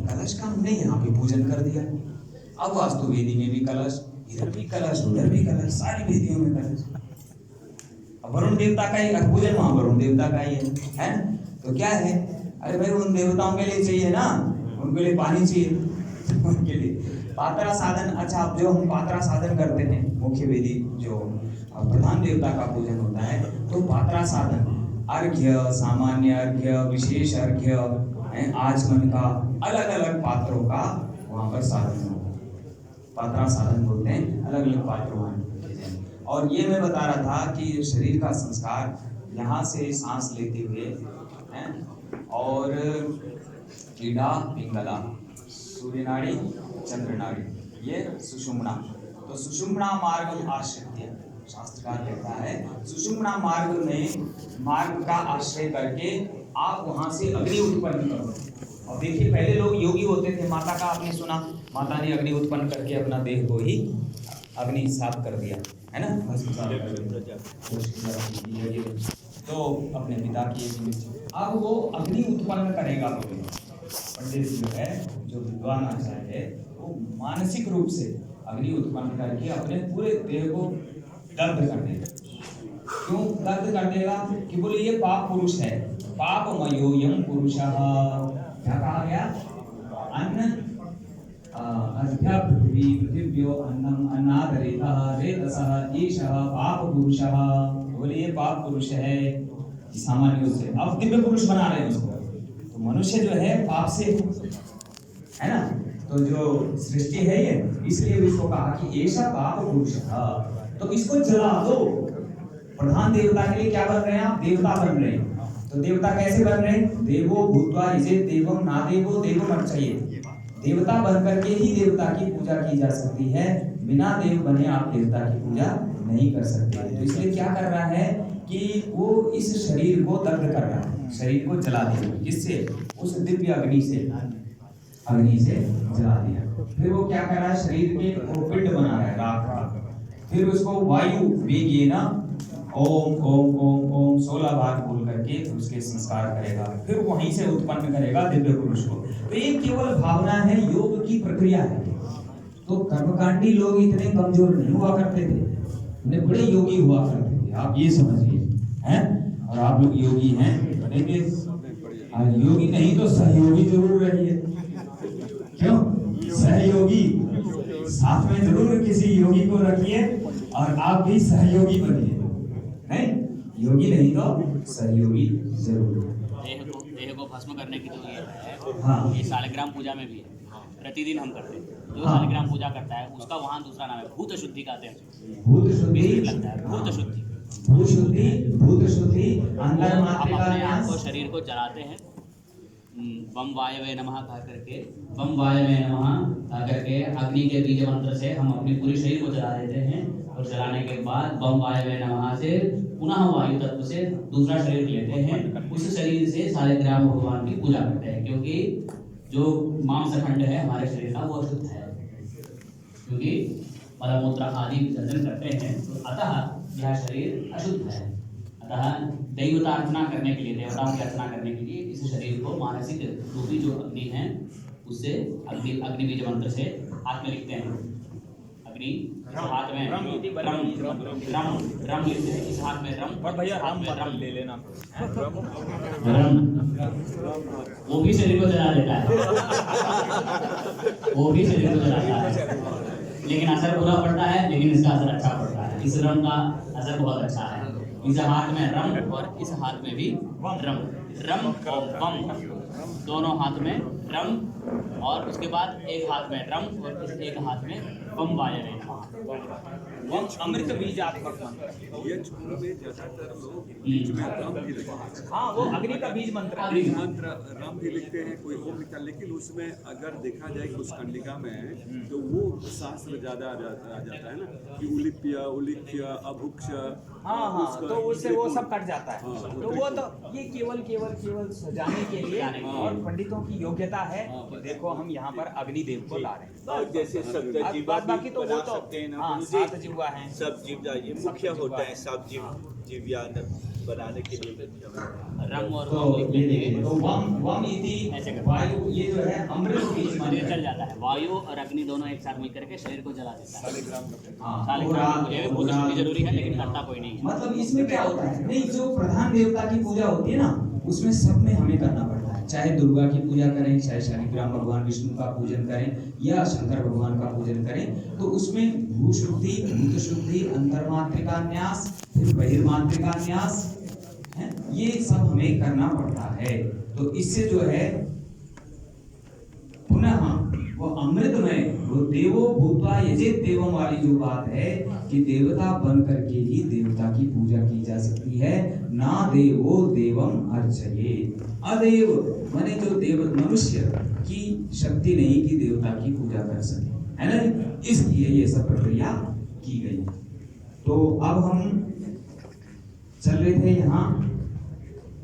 A: कलश का हमने यहाँ पे पूजन कर दिया, अब वास्तु वेदी में भी कलश, इधर भी कलश, उधर भी कलश, सारी वेदियों में कलश। वरुण देवता का ही पूजन वहाँ वरुण देवता का ही है ना? तो क्या है, अरे भाई उन देवताओं के लिए चाहिए ना, उनके लिए पानी चाहिए, उनके लिए पात्रा साधन। अच्छा, अब जो हम पात्रा साधन करते हैं, मुख्य वेदी जो प्रधान देवता का पूजन होता है, तो पात्रा साधन अर्घ्य, सामान्य अर्घ्य, विशेष अर्घ्य, आचमन का अलग अलग पात्रों का वहाँ पर साधन होता है, पात्रा साधन बोलते हैं, अलग अलग पात्रों में। और ये मैं बता रहा था कि शरीर का संस्कार यहाँ से सांस लेते हुए हैं, और ईडा पिंगला, सूर्य नाड़ी, चंद्र नाड़ी, ये सुषुम्ना, तो सुषुम्ना मार्ग आश्रित, शास्त्रकार कहता है सुषुम्ना मार्ग का आश्रय करके आप वहां से अग्नि उत्पन्न करो। और देखिए पहले लोग योगी होते थे, माता का आपने सुना, माता ने अग्नि उत्पन्न करके अपना देह को ही अग्नि साफ कर दिया है ना, तो अपने पिता की अब वो अग्नि उत्पन्न करेगा। पंडित जो है, जो विद्वान आचार्य है, वो मानसिक रूप से अग्नि उत्पन्न करके अपने पूरे देह को दग्ध कर देगा। क्यों दग्ध कर देगा? कि बोले ये पाप पुरुष है, पापमयोयम पुरुषः, क्या कहा गया? अन्न अध्या पृथ्वी, पृथिव्यो अन्नम अन्नादरेतः रेतसः एषः पाप पुरुषः, बोले ये पाप पुरुष है सामान्य रूप से। अब दिव्य पुरुष बना रहे हैं उसको, तो मनुष्य जो है पाप से है ना, तो जो सृष्टि है ये, इसलिए इसको कहा कि ऐसा पाप पुरुष है, तो इसको जला दो। प्रधान देवता के लिए क्या बन रहे हैं आप? देवता बन रहे हैं। तो देवता कैसे बन रहे हैं? देवो भूत्वा इजे देवम ना देवो देवम अर्चयेत्। देवता बन करके ही देवता की पूजा की जा सकती है, बिना देव बने आप देवता की पूजा नहीं कर सकते। तो इसलिए क्या कर रहा है कि वो इस शरीर को दग्ध कर रहा है, शरीर को जला दिया। किससे? उस दिव्य अग्नि से जला दिया। फिर वो क्या कर रहा है? शरीर के वो पिंड बना रहा है राख का। फिर उसको वायु वेगेन ओम ओम ओम ओम 16 बार बोल करके उसके संस्कार करेगा, फिर वहीं से उत्पन्न करेगा दिव्य पुरुष को। तो ये केवल भावना है, योग की प्रक्रिया है। तो कर्मकांडी लोग इतने कमजोर नहीं हुआ करते थे, उन्हें बड़े योगी हुआ करते थे, आप ये समझिए हैं। और आप लोग योगी हैं, बनेंगे। योगी नहीं तो सहयोगी जरूर रहिए। क्यों? सहयोगी साथ में जरूर किसी योगी को रखिए और आप भी सहयोगी बनिए। नहीं योगी नहीं तो सहयोगी जरूर।
G: देह को भस्म करने की जो ये है,
A: हाँ,
G: ये शालिग्राम पूजा में भी है, प्रतिदिन हम करते हैं। जो शालिग्राम पूजा करता है उसका वहाँ दूसरा नाम है भूत शुद्धि कहते हैं।
A: भूत शुद्धि
G: लगता है भूत शुद्धि।
A: भूत शुद्धि अंदर
G: हम
A: मात्र
G: अपने आप को शरीर को जलाते हैं, बम वायवे नमः कह करके, बम वायवे नमः कह करके अग्नि के बीज मंत्र से हम अपने पूरे शरीर को जला देते हैं और जलाने के बाद बम वायवे नमः से पुनः वायु तत्व से दूसरा शरीर लेते हैं। उस शरीर से शालिग्राम भगवान की पूजा करते हैं, क्योंकि जो मांसखंड है हमारे शरीर का वो अशुद्ध है, क्योंकि मलमूत्र आदि विसर्जन करते हैं, तो अतः यह शरीर अशुद्ध है। अतः देवता अर्चना करने के लिए, देवताओं की अर्चना करने के लिए इस शरीर को मानसिक रूपी जो अग्नि है उससे अग्नि बीज मंत्र से हाथ में लिखते हैं। अग्नि हाथ में रम लिखते हैं, इस हाथ में रम
A: और भैया
G: हाथ में रम
A: ले लेना।
G: रम वो भी शरीर को जला देता है, वो भी शरीर को जलाता है, लेकिन असर बुरा पड़ता है, लेकिन इसका असर अच्छा पड़ता है। इस रम का असर बहुत अच्छा है। इस हाथ में रम और इस हाथ में भी रम और वम, दोनों हाथ में रम, और उसके बाद एक हाथ में रम और इस एक हाथ में वम वायवे नमः।
A: अमृत बीजात्मक मंत्र।
F: ये छोड़ में ज्यादातर लोग बीच में रम भी लिखते हैं।
A: हाँ, वो अग्नि का बीज मंत्र है।
F: बीज मंत्र रम भी लिखते हैं, कोई ओम लिखता है, लेकिन उसमें अगर देखा जाए कि उस कंडिका में तो वो शास्त्र ज्यादा आ जाता है ना कि उलिप्य उलिप्य अभुक्ष।
A: हाँ, तो उससे वो सब कट जाता है। तो वो तो ये केवल सजाने के लिए और पंडितों की योग्यता है कि देखो हम यहाँ पर अग्निदेव को ला रहे हैं।
D: जैसे सप्त
A: बाकी तो वो तो हाँ, सात जीवा हैं,
D: सब जीव ये मुख्य होता है, सब जीव बनाने के लिए
G: रम और
A: तो
G: वम लिख
A: ये
G: देंगे,
A: देखिए, तो वम इति
G: ऐसे करते हैं।
A: वायु, ये जो है अमृत बीज
G: शरीर
A: मंत्र
G: चल जाता है। वायु और अग्नि दोनों एक साथ मिलकर के शरीर को जला देता है।
A: हाँ,
G: शालिग्राम पूजा में भूत शुद्धि जरूरी है, लेकिन करता कोई नहीं है।
I: मतलब इसमें क्या होता है, नहीं जो प्रधान देवता की पूजा होती है ना, उसमें सब में हमें करना पड़ता है। चाहे दुर्गा की पूजा करें, चाहे शालिग्राम भगवान विष्णु का पूजन करें या शंकर भगवान का पूजन करें, तो उसमें भू शुद्धि, भूत शुद्धि, अंतर्मात्रिका न्यास, फिर बहिर्मात्रिका न्यास है, ये सब हमें करना पड़ता है। तो इससे जो है पुनः वो अमृतमय, वो देवो भूत्वा यजेत देवम वाली जो बात है कि देवता बन करके ही देवता की पूजा की जा सकती है। ना देवो देवम अर्चयेत, अदेव माने जो देव मनुष्य की शक्ति नहीं कि देवता की पूजा कर सके, है ना, इसलिए ये सब प्रक्रिया की गई। तो अब हम चल रहे थे यहाँ,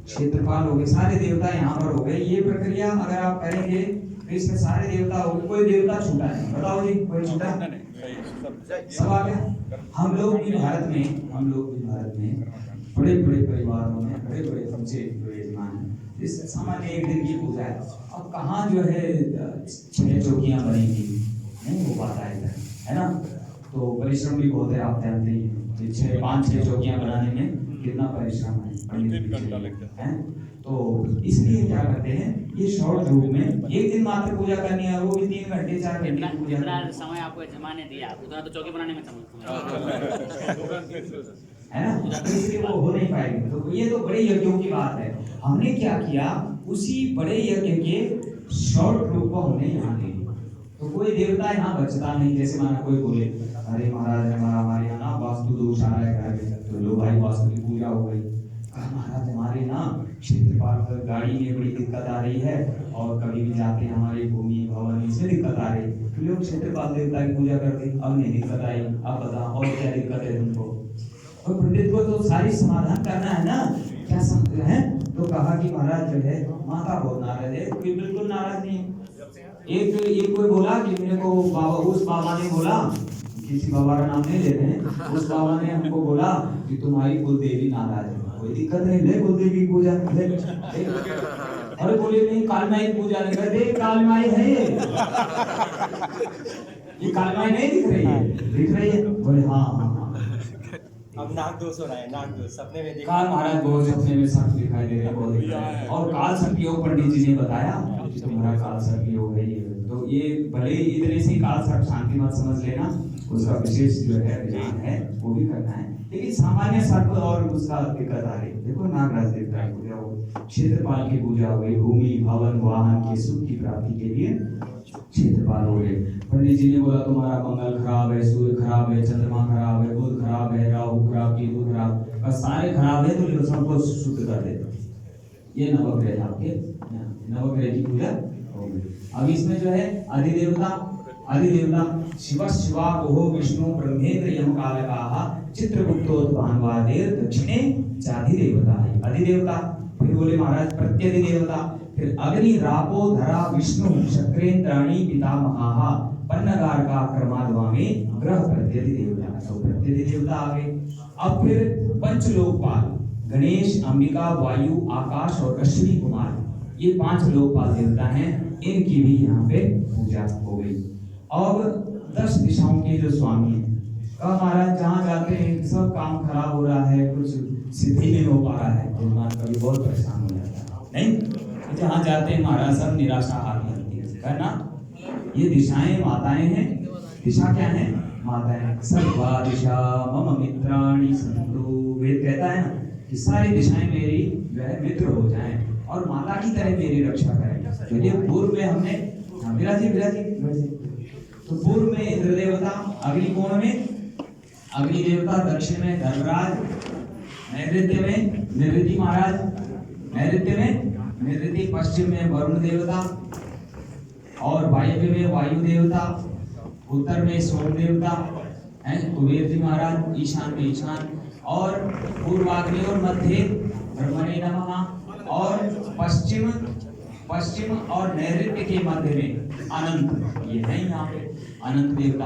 I: क्षेत्रपाल हो गए, सारे देवता यहाँ पर हो गए। ये प्रक्रिया अगर आप करेंगे तो इसमें सारे देवता हो, कोई देवता छूटा नहीं, बताओ जी, कोई छूटा सब आ गया। हम लोग भी भारत में बड़े बड़े परिवारों में बड़े बड़े हमसे जो यजमान हैं, इस सामान्य एक दिन की पूजा है। अब कहाँ जो है 6 चौकियाँ बनेंगी, नहीं हो पाता है इधर, है ना, तो परिश्रम भी बहुत है, आप जानते हैं 5-6 चौकियाँ बनाने में कितना परिश्रम है। तो इसलिए क्या करते हैं, ये शॉर्ट रूप में एक दिन मात्र पूजा करनी है, वो भी 3 घंटे 4 घंटे पूजा।
G: जितना समय आपको यजमान ने दिया उतना तो चौकी बनाने में
I: है ना, इसलिए वो हो नहीं पाएगी। तो ये तो बड़े यज्ञों की बात है। हमने क्या किया, उसी बड़े यज्ञ के शॉर्ट रूप को हमने यहाँ ले लिया। तो कोई देवता यहाँ बचता नहीं। जैसे माना कोई बोले, अरे महाराज हमारे यहाँ ना वास्तु दोष आ रहा है घर में, तो लो भाई वास्तु की पूजा हो गई। कहा महाराज हमारे ना क्षेत्रपाल गाड़ी में बड़ी दिक्कत आ रही है, और कभी भी जाते हैं हमारी भूमि भवन इसमें दिक्कत आ रही है, तो लोग क्षेत्रपाल देवता की पूजा करते। अब नहीं दिक्कत आई, अब बताओ और क्या दिक्कत है तुमको। और पंडित को तो सारी समाधान करना है ना, क्या समझ रहे हैं। तो कहा कि महाराज जो है माता बहुत नाराज है। कोई बिल्कुल नाराज नहीं। एक कोई बोला कि मेरे को बाबा, उस बाबा ने बोला, किसी बाबा का नाम नहीं लेते हैं, उस बाबा ने हमको बोला कि तुम्हारी कुल देवी नाराज है। कोई दिक्कत नहीं, ले कुल देवी की पूजा ले। अरे बोले नहीं काल माई की पूजा नहीं करते, काल माई है ये काल माई नहीं दिख रही है, दिख रही है। बोले हाँ हाँ हाँ।
H: अब नाग दोष हो रहा है, नाग दोष सपने में देखा।
I: काल महाराज बहुत सपने में सर्प दिखाई दे रहा है, और काल सर्प योग पंडित जी ने बताया कि तुम्हारा काल सर्प योग है ये। तो ये भले इतने से काल सर्प शांति मत समझ लेना, उसका विशेष जो है विधान है वो भी करना है। लेकिन सामान्य सर्प और उसका दिक्कत आ रही है। देखो नागराज देवता की पूजा हो, क्षेत्रपाल की पूजा हो गई, भूमि भवन वाहन के सुख की प्राप्ति के लिए क्षेत्रपाल हो गए। पंडित जी ने बोला तुम्हारा मंगल खराब है, सूर्य खराब है, चंद्रमा खराब है, बुध खराब है, राहु खराब, केतु खराब, बस सारे खराब है, तो सबको शुद्ध कर देते। ये नवग्रह आपके, नवग्रह की पूजा हो गई। अब इसमें जो है अधिदेवता शिव शिवा गोहो विष्णु ब्रह्मेंद्र यम कालकाः चित्रगुप्तोद्भानुवादेर दक्षिणे चाधिदेवता है अधिदेवता। फिर बोले महाराज प्रत्यधिदेवता, फिर अग्नि रापो धरा विष्णु शक्रेन्द्राणी पितामहाः पन्नगार का क्रमाद्वा में ग्रह प्रत्यधिदेवता, तो प्रत्यधिदेवता आ गए। अब फिर पंचलोकपाल गणेश अंबिका वायु आकाश और अश्विनी कुमार, ये 5 लोकपाल देवता हैं, इनकी भी यहाँ पे पूजा हो गई। और 10 दिशाओं के जो स्वामी हैं, कहा महाराज जहाँ जाते हैं सब काम खराब हो रहा है, कुछ सिद्धि नहीं हो पा रहा है, भगवान कभी बहुत परेशान हो जाता है। नहीं, जहाँ जाते हैं महाराज सब निराशा हाथ लगती है ना। ये दिशाएं माताएं हैं। दिशा क्या है? माताएं। सर्वा दिशा मम मित्राणि सन्तु, वेद कहता है ना कि सारी दिशाएं मेरी जो है मित्र हो जाएं और माता की तरह मेरी रक्षा करें। तो ये पूर्व में हमने विराजी तो पूर्व में इंद्र देवता, अग्निकोण में अग्नि देवता, दक्षिण में धर्मराज, नैऋत्य में निवृत्ति महाराज, नैऋत्य में निवृत्ति, पश्चिम में वरुण देवता और वायव्य में वायु देवता, उत्तर में सोम देवता हैं कुबेर जी महाराज, ईशान में ईशान, और पूर्वाग्नि और मध्य ब्रह्मणे नमः, और पश्चिम और नैऋत्य के मध्य में अनंत, ये है यहाँ पे अनंत देवता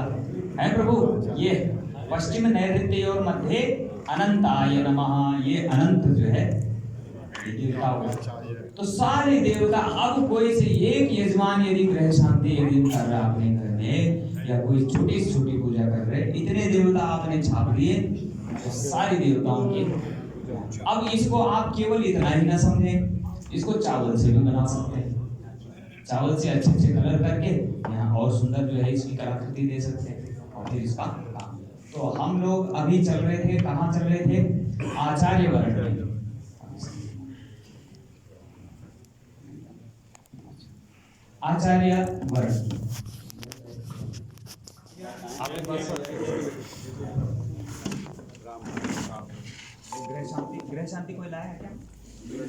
I: है प्रभु। ये पश्चिम नैऋत्य और मध्य अनंताय नमः, ये अनंत जो है ये देवता होगा। तो सारे देवता, अब कोई से एक यजमान यदि ग्रह शांति एक दिन कर रहा अपने घर में, या कोई छोटी से छोटी पूजा कर रहे, इतने देवता आपने छाप दिए, तो सारे देवताओं की। अब इसको आप केवल इतना ही ना समझें, इसको चावल से भी बना सकते हैं। चावल से अच्छे अच्छे कलर करके यहाँ और सुंदर जो है इसकी कलाकृति दे सकते हैं, और फिर इसका काम। तो हम लोग अभी चल रहे थे, कहाँ चल रहे थे? आचार्य वर्ण में। आचार्य वर्ण ग्रह शांति कोई लाया है क्या?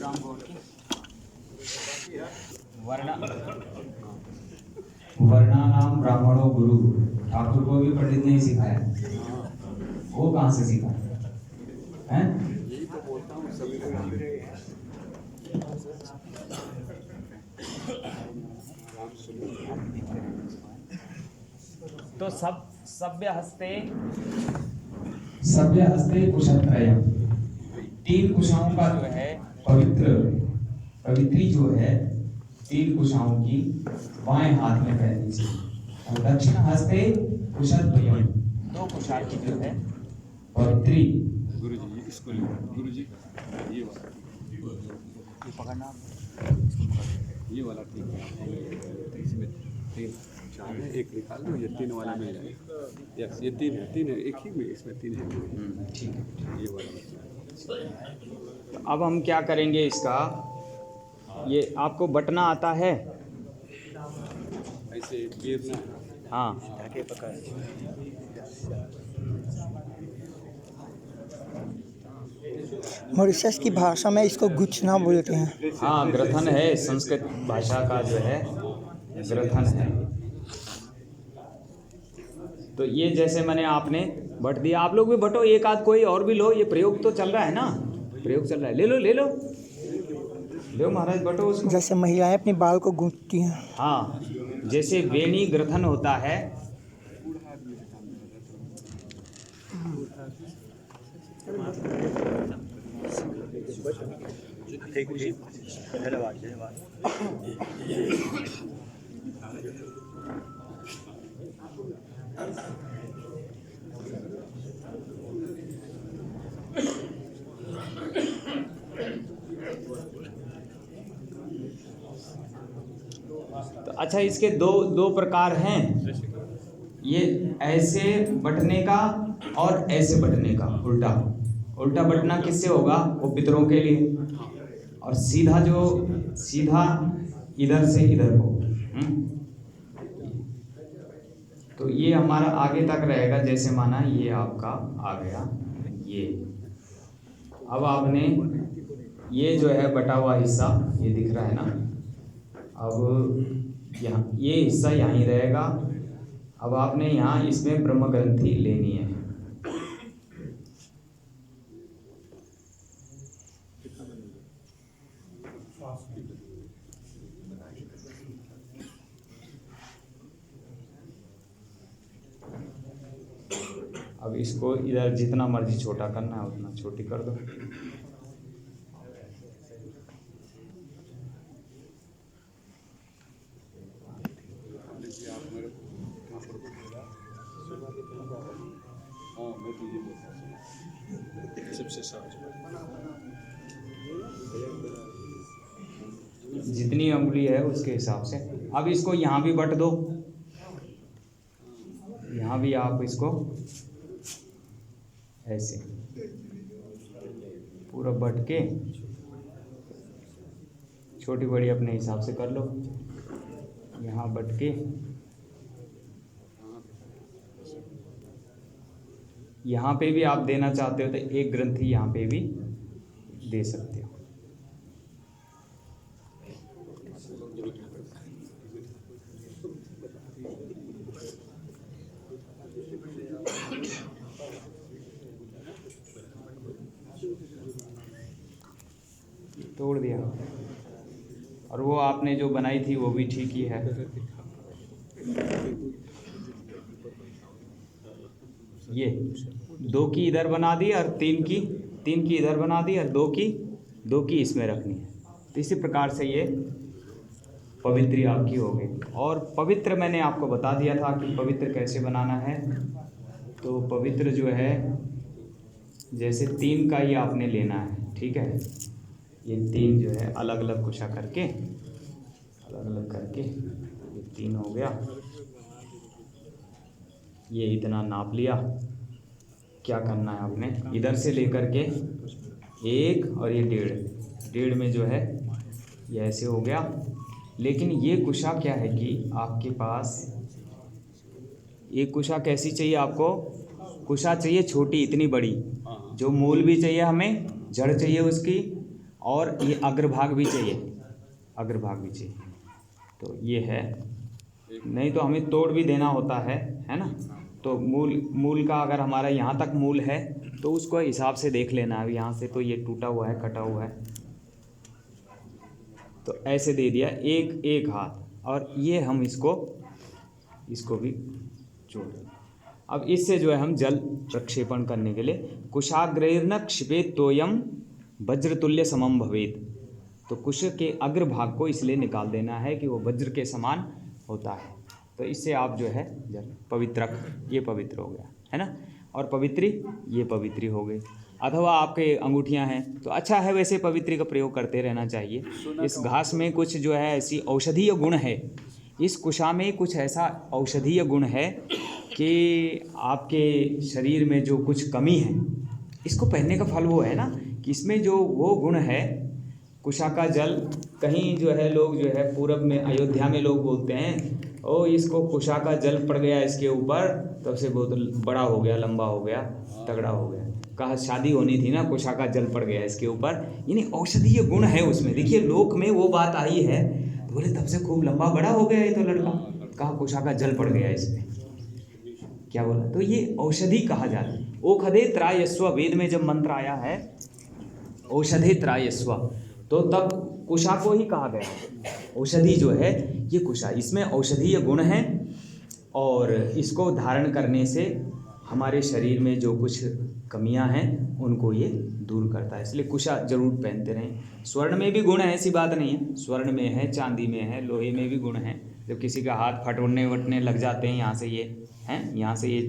I: राम गौर की वर्णानाम ब्राह्मणों गुरु, ठाकुर को भी पंडित ने सिखाया। वो कहाँ से सीखा है?
F: यही तो बोलता हूँ सभी
A: तो सब सभ्य
I: हस्ते कुशत्रयम्, 3 कुशाओं का जो है पवित्री जो है 3 कुशाओं की बाएं हाथ में पहननी चाहिए, और दक्षिण हस्ते कुशद्वयम्,
A: 2 कुशा की जो है
I: पवित्री।
F: गुरुजी इसको गुरुजी ये वाला
A: पकड़ना,
F: ये वाला ठीक है, इसमें 3 चाहे एक निकाल दो, ये 3 वाला मिल जाएगा। यस, ये 3 है एक ही में, इसमें 3 है।
I: ठीक है,
F: ये वाला।
A: तो अब हम क्या करेंगे इसका, ये आपको बटना आता है?
F: ऐसे गिरना।
A: हाँ,
B: मॉरिशस की भाषा में इसको गुच्छना बोलते हैं।
A: हाँ, ग्रथन है, संस्कृत भाषा का जो है ग्रथन है। तो ये जैसे मैंने आपने बट दिया, आप लोग भी बटो, एक आध कोई और भी लो, ये प्रयोग तो चल रहा है ना, प्रयोग चल रहा है, ले लो महाराज बटो उसको।
B: जैसे महिलाएं अपने बाल को गूंथती हैं।
A: हाँ, जैसे वेणी ग्रथन होता है, तो अच्छा इसके दो प्रकार हैं, ये ऐसे बटने का और ऐसे बटने का। उल्टा बटना किससे होगा? वो पितरों के लिए, और सीधा इधर से इधर को। तो ये हमारा आगे तक रहेगा, जैसे माना ये आपका आ गया ये। अब आपने ये जो है बटा हुआ हिस्सा ये दिख रहा है ना, अब यहाँ ये हिस्सा यहीं रहेगा। अब आपने यहाँ इसमें ब्रह्म ग्रंथि लेनी है। अब इसको इधर जितना मर्जी छोटा करना है उतना छोटी कर दो। जितनी उंगली है उसके हिसाब से। अब इसको यहाँ भी बट दो, यहाँ भी आप इसको ऐसे पूरा बट के छोटी बड़ी अपने हिसाब से कर लो। यहाँ बट के यहाँ पे भी आप देना चाहते हो तो एक ग्रंथि यहाँ पे भी दे सकते हो। तोड़ दिया। और वो आपने जो बनाई थी वो भी ठीक ही है। ये 2 की इधर बना दी और 3 की इधर बना दी और 2 की इसमें रखनी है। तो इसी प्रकार से ये पवित्री आपकी हो गई। और पवित्र मैंने आपको बता दिया था कि पवित्र कैसे बनाना है। तो पवित्र जो है जैसे 3 का ही आपने लेना है, ठीक है। ये 3 जो है अलग अलग कुशा करके ये 3 हो गया। ये इतना नाप लिया। क्या करना है आपने, इधर से लेकर के 1 और ये 1.5 में जो है ये ऐसे हो गया। लेकिन ये कुशा क्या है कि आपके पास एक कुशा कैसी चाहिए आपको, कुशा चाहिए छोटी, इतनी बड़ी, जो मूल भी चाहिए हमें, जड़ चाहिए उसकी, और ये अग्रभाग भी चाहिए, तो ये है। नहीं तो हमें तोड़ भी देना होता है ना। तो मूल का अगर हमारा यहाँ तक मूल है तो उसको हिसाब से देख लेना है। यहाँ से तो ये टूटा हुआ है, कटा हुआ है, तो ऐसे दे दिया एक हाथ। और ये हम इसको भी जोड़ दें। अब इससे जो है हम जल प्रक्षेपण करने के लिए कुशाग्रैर्न क्षिपेत तोयम वज्रतुल्य समम भवेत। तो कुश के अग्रभाग को इसलिए निकाल देना है कि वो वज्र के समान होता है। तो इससे आप जो है जल पवित्रक, ये पवित्र हो गया है ना। और पवित्री, ये पवित्री हो गई। अथवा आपके अंगूठियां हैं तो अच्छा है, वैसे पवित्री का प्रयोग करते रहना चाहिए। इस घास में कुछ जो है ऐसी औषधीय गुण है, इस कुशा में कुछ ऐसा औषधीय गुण है कि आपके शरीर में जो कुछ कमी है, इसको पहनने का फल वो है ना कि इसमें जो वो गुण है। कुशा का जल कहीं जो है लोग जो है पूरब में अयोध्या में लोग बोलते हैं, ओ इसको कुशा का जल पड़ गया इसके ऊपर, तब से बहुत बड़ा हो गया, लंबा हो गया, तगड़ा हो गया। कहा शादी होनी थी ना, कुशा का जल पड़ गया इसके ऊपर, यानी औषधीय गुण है उसमें। देखिए लोक में वो बात आई है तो बोले तब से खूब लंबा बड़ा हो गया ये तो लड़का। कहा कुशा का जल पड़ गया इसमें, क्या बोला, तो ये औषधि कहा जाता है। ओखधे त्रायस्व, वेद में जब मंत्र आया है औषधे त्रायस्व, तो तब कुशा को ही कहा गया। औषधि जो है ये कुशा, इसमें औषधीय गुण है और इसको धारण करने से हमारे शरीर में जो कुछ कमियां हैं उनको ये दूर करता है। इसलिए कुशा जरूर पहनते रहें। स्वर्ण में भी गुण है, ऐसी बात नहीं है, स्वर्ण में है, चांदी में है, लोहे में भी गुण है। जब किसी का हाथ फटने वटने लग जाते हैं, यहाँ से ये हैं, यहाँ से ये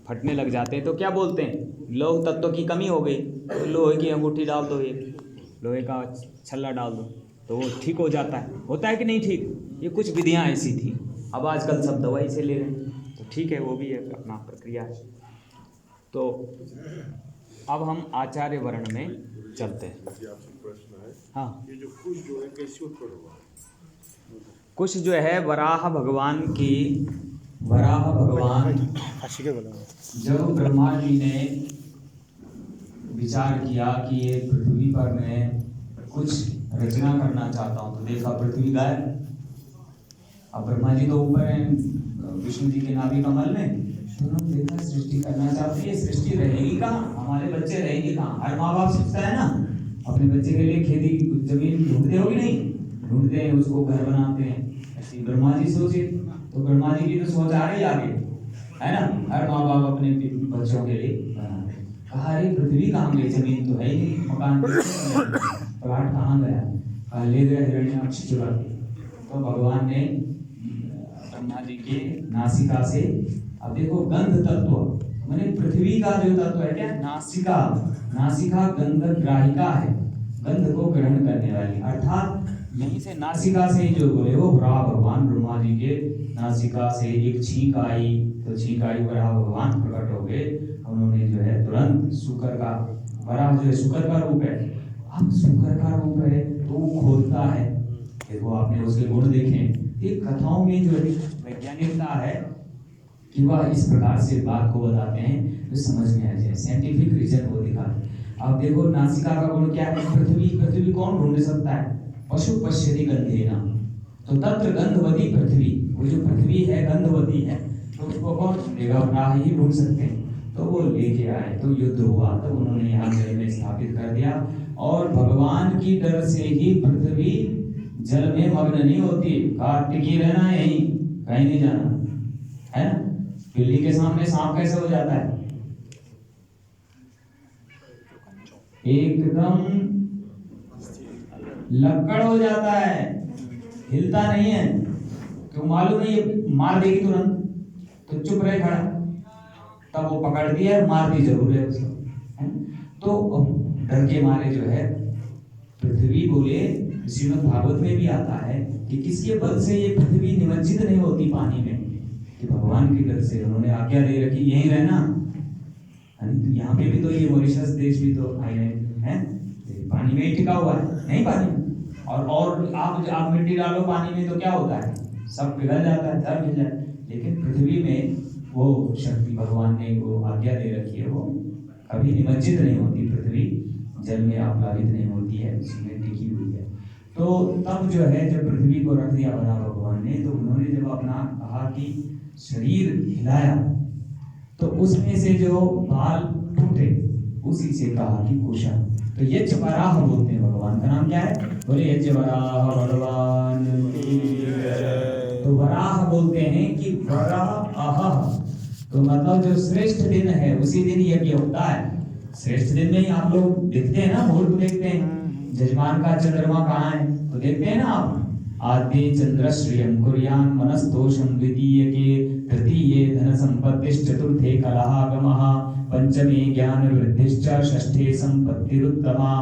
A: फटने लग जाते हैं तो क्या बोलते हैं, लौह तत्व की कमी हो गई, तो लोहे की अंगूठी डाल दो, ये लोहे का छल्ला डाल दो तो वो ठीक हो जाता है। होता है कि नहीं ठीक। ये कुछ विधियाँ ऐसी थी, अब आजकल सब दवाई से ले रहे हैं, तो ठीक है, वो भी एक अपना प्रक्रिया है। तो अब हम आचार्य वर्ण में चलते हैं। हाँ,
E: ये जो कुश जो है कैसे उत्पन्न हुआ?
A: कुश जो है वराह भगवान जब ब्रह्मा जी ने विचार किया कि ये पृथ्वी पर मैं कुछ रचना करना चाहता हूँ, तो देखा पृथ्वी गायब,
I: अब ब्रह्मा जी तो ऊपर हैं विष्णु जी के नाभि कमल में, तो उन्होंने देखा सृष्टि करना चाहती है, सृष्टि रहेगी कहाँ, हमारे बच्चे रहेंगे कहाँ। हर माँ बाप सोचता है ना अपने बच्चे के लिए खेती जमीन ढूंढते हो कि नहीं, ढूंढते हैं, उसको घर बनाते हैं। ऐसे ब्रह्मा जी सोचे, तो ब्रह्मा जी की तो सोच आ रही आगे, है ना, हर माँ बाप अपने बच्चों के लिए बनाते हैं। कहा अरे पृथ्वी कहाँ गई, जमीन तो है ही नहीं, मकान प्लाट कहाँ गया, कहा ले गया हिरण्याक्ष चुरा के। तो भगवान ने ब्रह्मा जी के नासिका से, अब देखो गंध तत्व माने पृथ्वी का जो तत्व है क्या, नासिका, नासिका गंध ग्राहिका है, गंध को ग्रहण करने वाली, अर्थात यहीं से नासिका से जो बोले वो वराह भगवान ब्रह्मा जी के नासिका से एक छींक आई, तो छींक आई, वराह भगवान प्रकट हो गए। उन्होंने जो है तुरंत शुक्र का, वराह जो है शुक्र का रूप है, अब शुक्र का रूप है तो वो खोदता है, देखो आपने उसके गुण देखे। एक कथाओं में जो वैज्ञानिकता है कि वह इस प्रकार से बात को बताते हैं तो समझ में आ जाए, साइंटिफिक रीजन वो दिखाते। अब देखो नासिका का गुण क्या है, पृथ्वी, पृथ्वी कौन ढूंढ सकता है, पशु पश्यति गंधेना, तो तत्र गंधवती पृथ्वी, वो जो पृथ्वी है गंधवती है, तो उसको कौन ढूंढेगा, वराह ही ढूंढ सकते हैं। तो वो लेके आए, तो युद्ध हुआ, तो उन्होंने यहाँ जल में स्थापित कर दिया, और भगवान की डर से ही पृथ्वी जल में मग्न नहीं होती, टिकी रहना है यहीं, कहीं नहीं जाना, है ना। बिल्ली के सामने सांप कैसे हो जाता है, एकदम लक्कड़ हो जाता है, हिलता नहीं है, क्यों मालूम है ये मार देगी तुरंत, तो चुप रहे खड़ा, तब वो पकड़ती है, मारती जरूर है उसको, है? तो डर के मारे जो है पृथ्वी, बोले श्रीमद् भागवत में भी आता है कि किसके बल से ये पृथ्वी निमज्जित नहीं होती पानी में, कि भगवान की डर से उन्होंने आज्ञा दे रखी यहीं रहना। तो यहाँ पे भी तो ये मॉरिशस देश भी तो आइलैंड है, पानी में ही टिका हुआ है, नहीं पानी में, और आप मिट्टी डालो पानी में तो क्या होता है, सब पिघल जाता है, दर मिल जाता है। लेकिन पृथ्वी में वो शक्ति भगवान ने वो आज्ञा दे रखी है, वो कभी निमज्जित नहीं होती, पृथ्वी जल में आप्लावित नहीं होती है, उसमें टिकी हुई है। तो तब जो है जब पृथ्वी को रख दिया बड़ा भगवान ने, तो उन्होंने जब अपना कहा कि शरीर हिलाया, तो उसमें से जो बाल टूटे, उसी से कहा कि कुशा। तो यज्ञ वराह बोलते हैं, भगवान का नाम क्या है, बोले यज्ञ वराह भगवान। तो वराह बोलते हैं कि वराह आह, तो मतलब जो श्रेष्ठ दिन है उसी दिन यज्ञ होता है। श्रेष्ठ दिन में ही आप लोग देखते हैं ना, मुहूर्त देखते हैं, जजमान का चंद्रमा कहाँ है, तो देखते हैं ना आप, आद्य चंद्र श्रियं कुर्यान मनस्तोषं द्वितीय के तृतीये धन संपत्तिश्च चतुर्थे कलहागमः पंचमे ज्ञान वृद्धिश्च षष्ठे संपत्तिरुत्तमा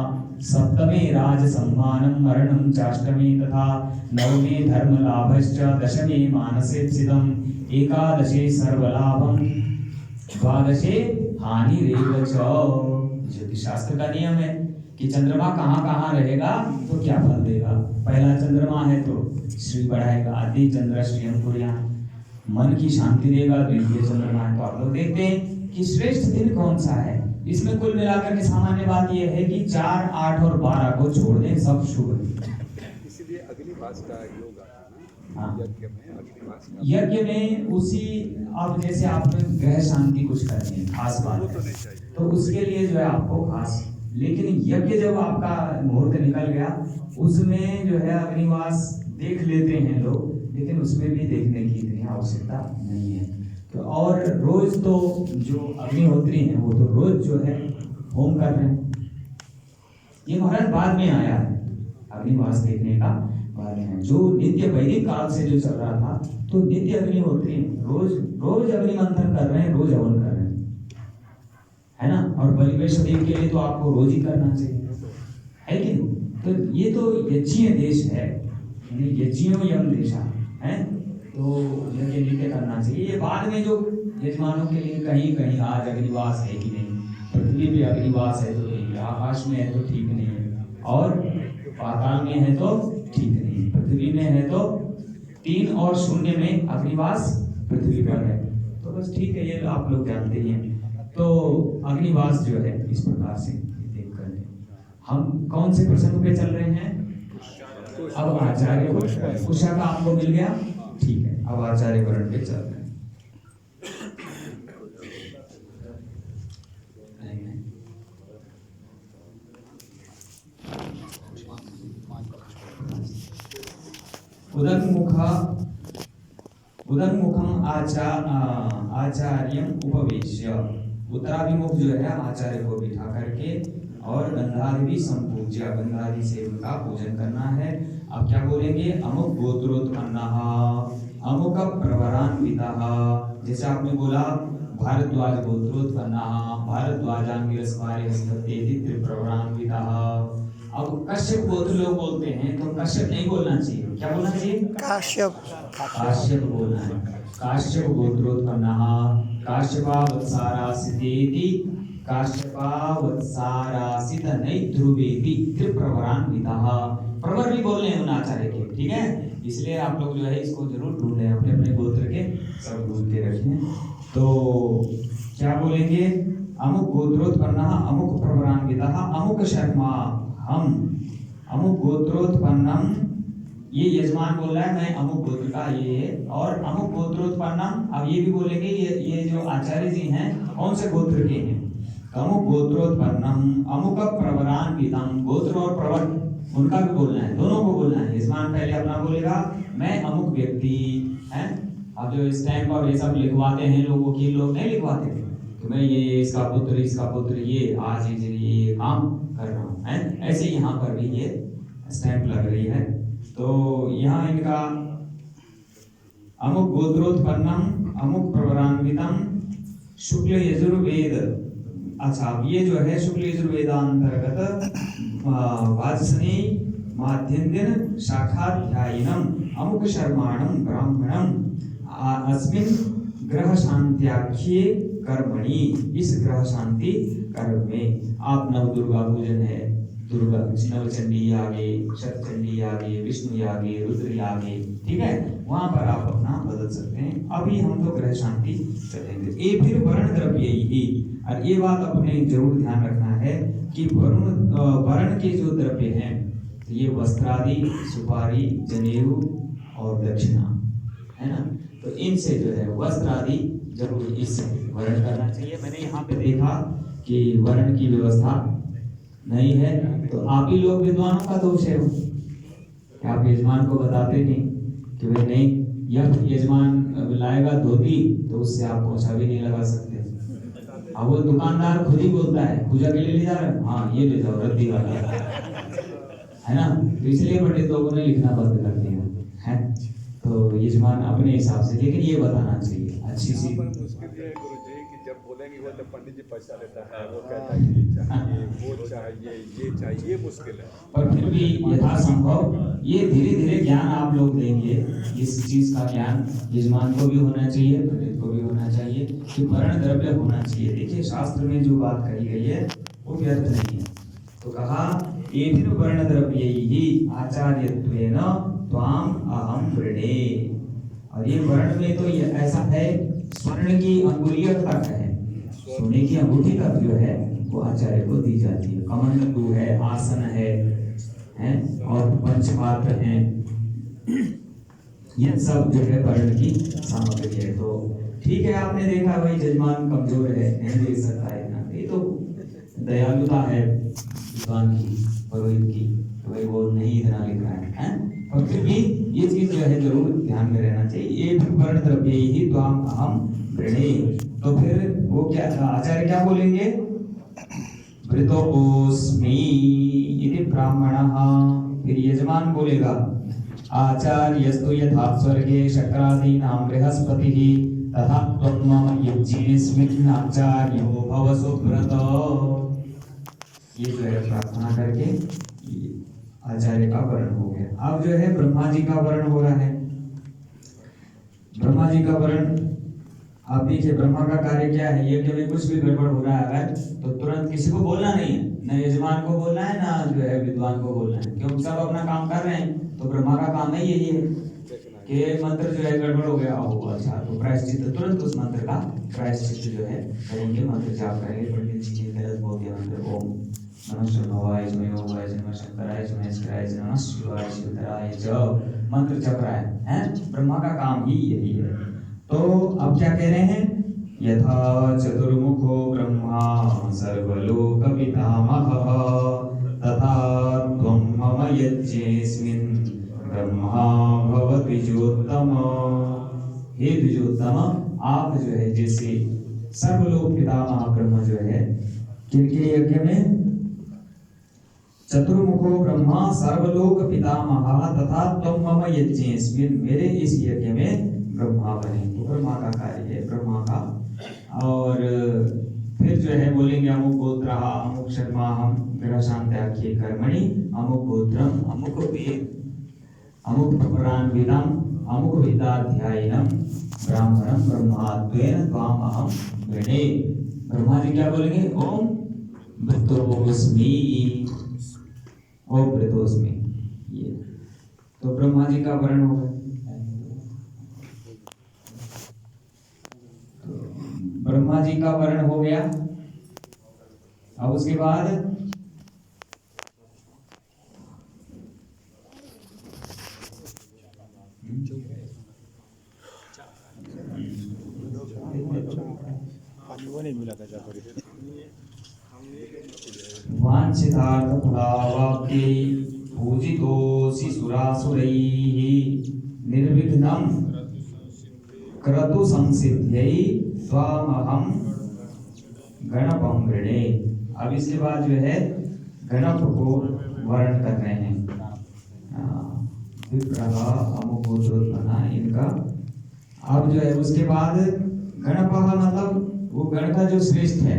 I: सप्तमे राज सम्मानं मरणं चाष्टमे तथा नवमे धर्म लाभश्च दशमे मानसेप्सितम् एकादशे सर्वलाभं द्वादशे हानिरेव च। ज्योतिष शास्त्र का नियम है कि चंद्रमा कहाँ कहाँ रहेगा तो क्या फल देगा। पहला चंद्रमा है तो श्री बढ़ाएगा, आदि चंद्र श्रियं कुर्यान, मन की शांति देगा। द्वितीय चंद्रमा है तो आप लोग देखते हैं कि श्रेष्ठ दिन कौन सा है। इसमें कुल मिलाकर के सामान्य बात यह है कि 4, 8 और 12 को छोड़ दें, सब शुभ है।
F: इसलिए अग्निवास का योग आता है ना,
I: हाँ।
F: यज्ञ में अग्निवास का,
I: यज्ञ में उसी, अब जैसे आपने ग्रह शांति कुछ करनी है, खास बात है, तो उसके लिए जो है आपको खास, लेकिन यज्ञ जब आपका मुहूर्त निकल गया उसमें जो है अग्निवास देख लेते हैं लोग, लेकिन उसमें भी देखने की इतनी आवश्यकता नहीं है। तो और रोज तो जो अग्निहोत्री हैं वो तो रोज जो है होम कर रहे हैं। ये महाराज बाद में आया है, अग्निवास देखने का बाद में है। जो नित्य वैदिक काल से जो चल रहा था तो नित्य अग्निहोत्री रोज रोज अग्निमंथन कर रहे हैं, रोज हवन कर रहे हैं, है ना। और बलि वैष्णदेव के लिए तो आपको रोज ही करना चाहिए, है कि नहीं। तो ये तो यज्ञीय देश है, यज्ञियों यम देशा है, तो यज्ञ नित्य करना चाहिए। ये बाद में जो यजमानों के लिए कहीं कहीं आज अग्निवास है कि नहीं, पृथ्वी पे अग्निवास है तो ठीक है, आकाश में है तो ठीक नहीं है, और पाताल में है तो ठीक नहीं है, पृथ्वी में है तो 3 और 0 में अग्निवास पृथ्वी पर है, तो बस ठीक है, ये आप लोग जानते ही हैं। तो अग्निवास जो है इस प्रकार से देख कर हम कौन से प्रसंग पे चल रहे हैं। अब आचार्य कुशा का आपको मिल गया, ठीक है, अब आचार्य वर्ण पे चल रहे हैं। उदन्मुखम आचार्यम उपवेश्य, उत्तराभिमुख जो है आचार्य को बिठा करके और गंधादि संपूज्य, गंधादि से उनका पूजन करना है। अब क्या बोलेंगे? अमुक गोत्रोत्पन्नः, अमुक प्रवरान्वितः, जैसे आपने बोला भारद्वाज गोत्रोत्पन्नः, भारद्वाजांगिरस्वार्यस्ततेति त्रिप्रवरान्वितः। अब कश्यप गोत्र लोग बोलते हैं तो कश्यप नहीं बोलना चाहिए, क्या बोलना चाहिए?
B: काश्यप।
I: काश्यप बोलना है। काश्यप गोत्रोत्पन्नः, काश्यपावत्सारासितेति, काश्यपावत्सारासित नैध्रुवेति त्रिप्रवरान्वितः। प्रवर भी बोल रहे हैं उन आचार्य के, ठीक है? इसलिए आप लोग जो है इसको जरूर ढूंढें, अपने अपने गोत्र के सब ढूंढ के रखें। तो क्या बोलेंगे? अमुक गोत्रोत्पन्नः, अमुक प्रवरान्वितः, अमुक शर्मा हम, अमुक गोत्रोत्पन्नम, ये यजमान बोल रहा है मैं अमुक गोत्र का ये है, और अमुक गोत्रोत्पन्नम, अब ये भी बोलेंगे ये जो आचार्य जी हैं कौन से गोत्र के हैं? अमुक गोत्रोत्पन्नम, अमुक प्रवरान्वितम, गोत्र और प्रवर उनका भी बोलना है, दोनों को बोलना है। यजमान पहले अपना बोलेगा मैं अमुक व्यक्ति है। अब जो स्टैम्प और ये सब लिखवाते हैं लोग, वकील लोग नहीं लिखवाते थे तो मैं ये इसका पुत्र ये आज ये काम कर रहा हूँ, है? ऐसे यहाँ पर भी ये स्टैंप लग रही है। तो यहाँ इनका अमुक गोत्रोत्पन्नम, अमुक प्रवरान्वितम, शुक्ल यजुर्वेद, अच्छा अब ये जो है शुक्ल यजुर्वेदांतर्गत वाजसनी माध्यन्दिन शाखाध्यायिनम अमुक शर्माणम ब्राह्मणम अस्मिन् ग्रह शांत्याख्ये कर्मणि, इस ग्रह शांति कर्म में आप नव दुर्गा पूजन है, दुर्गा नवचंडी यागे, शतचंडी यागे, विष्णु यागे, रुद्र यागे, ठीक है? वहां पर आप अपना बदल सकते हैं। अभी हम तो ग्रह शांति चलेंगे। ये फिर वर्ण द्रव्य ही, और ये बात अपने जरूर ध्यान रखना है कि वर्ण के जो द्रव्य हैं ये वस्त्रादि, सुपारी, जनेऊ और दक्षिणा, है ना? तो इनसे जो है वस्त्र आदि जरूर इससे वर्ण करना चाहिए। मैंने यहाँ पे देखा कि वर्ण की व्यवस्था नहीं है, तो आप ही लोग विद्वानों का दोष है कि आप यजमान को बताते नहीं कि भाई नहीं, यह यजमान लाएगा धोती तो उससे आप पोछा भी नहीं लगा सकते। अब वो दुकानदार खुद ही बोलता है पूजा के लिए ले जा रहे हैं, हाँ ये ले जाओ रद्दी वाला, है ना? तो इसलिए पंडित लोगों ने लिखना बंद कर दिया है। तो यजमान अपने हिसाब से, लेकिन ये बताना चाहिए अच्छी सी।
F: मुश्किल ये है गुरुजी कि जब बोलेंगे वो तो पंडित जी पैसा लेता है, वो कहता है ये चाहिए, वो चाहिए, ये चाहिए, मुश्किल है।
I: पर फिर भी यथासंभव ये धीरे धीरे ज्ञान आप लोग देंगे, इस चीज का ज्ञान यजमान को भी होना चाहिए, पंडित को भी होना चाहिए कि वर्ण द्रव्य होना चाहिए। देखिए शास्त्र में जो बात कही गई है वो व्यर्थ नहीं है। तो कहा ये फिर वर्ण द्रव्य ही आचार्यत्वेन त्वाम अहम वृणे, और ये वर्ण में तो ये ऐसा है स्वर्ण की अंगुलियों तक है, सोने की अंगूठी तक जो है वो आचार्य को दी जाती है। कमंडलू है, आसन है और पंचपात्र है, ये सब जो है वर्ण की सामग्री है। तो ठीक है, आपने देखा भाई जजमान कमजोर है, नहीं दे सकता है ना, ये तो दयालुता है विद्वान की, पुरोहित की, तो भाई वो नहीं इतना लिख रहा है। और फिर भी ये चीज जो है जरूर ध्यान में रहना चाहिए। ये फिर वर्ण द्रव्य ही त्वाम अहम वृणे, तो फिर वो क्या आचार्य क्या बोलेंगे? वृतोऽस्मि इति ब्राह्मणः, फिर यजमान बोलेगा आचार्यस्तु यथा स्वर्गे शक्रादीनां बृहस्पतिः तथा त्वं मम यज्ञेऽस्मिन् आचार्यो भव सुब्रत। ये जो है प्रार्थना करके आचार्य का वर्ण हो गया। अब जो है ब्रह्मा जी का वर्ण हो रहा है। ब्रह्मा जी का वर्ण आप देखिए, ब्रह्मा का कार्य क्या है? यज्ञ में कुछ भी गड़बड़ हो रहा है अगर तो तुरंत किसी को बोलना नहीं है, न यजमान को बोलना है ना जो है विद्वान को बोलना है, क्योंकि सब अपना काम कर रहे हैं। तो ब्रह्मा का काम है यही है कि मंत्र जो है गड़बड़ हो गया हो, अच्छा तो प्रायश्चित तुरंत उस मंत्र का प्रायश्चित जो है करेंगे, मंत्र जाप करेंगे, पंडित जी ने गलत बोल दिया मंत्र ओम नमः भवाय च योगाय च नमः शंकराय च महेश्वराय च नमः शिवाय शिवतराय च मंत्र जप रहा है? ब्रह्मा का काम ही यही है। तो अब क्या कह रहे हैं? यथा चतुर्मुखो ब्रह्मा सर्वलोक पितामहः तथा त्वं मम यज्ञेऽस्मिन् ब्रह्मा भव द्विजोत्तम। हे द्विजोत्तम, आप जो है जैसे सर्वलोक पितामह ब्रह्म जो है किनके यज्ञ में? चतुर्मुखो ब्रह्मा सर्वलोक पितामह तथा त्वं मम यज्ञेऽस्मिन्, मेरे इस यज्ञ में ब्रह्मा बने। तो ब्रह्मा का कार्य है, ब्रह्मा का। और फिर जो है बोलेंगे अमुक गोत्र अमुक शर्मा हम ग्रह शांत्याख्ये कर्मणि अमुक गोत्रम अमुक वेद अमुक प्रपरान्वितम अमुक विद्याध्यायिनम ब्राह्मणम ब्रह्मात्वेन त्वाम अहम गणे। ब्रह्मा जी क्या बोलेंगे? ओम भृतोस्मि, ओम भृतोस्मि। ये तो ब्रह्मा जी का वर्ण हो गया। ब्रह्मा जी का वर्ण हो गया। अब उसके बाद वांछितार्थ फलावाप्त्यै पूजितोऽसि सुरासुरैः निर्विघ्नं क्रतु संसिद्ध्यै त्वामहं गणपं गृणे। अब इसके बाद जो है गणप को वर्ण कर रहे हैं। विप्रहा अमुक गोत्रोत्पन्ना इनका। अब जो है उसके बाद गणपः मतलब वो गण का जो श्रेष्ठ है।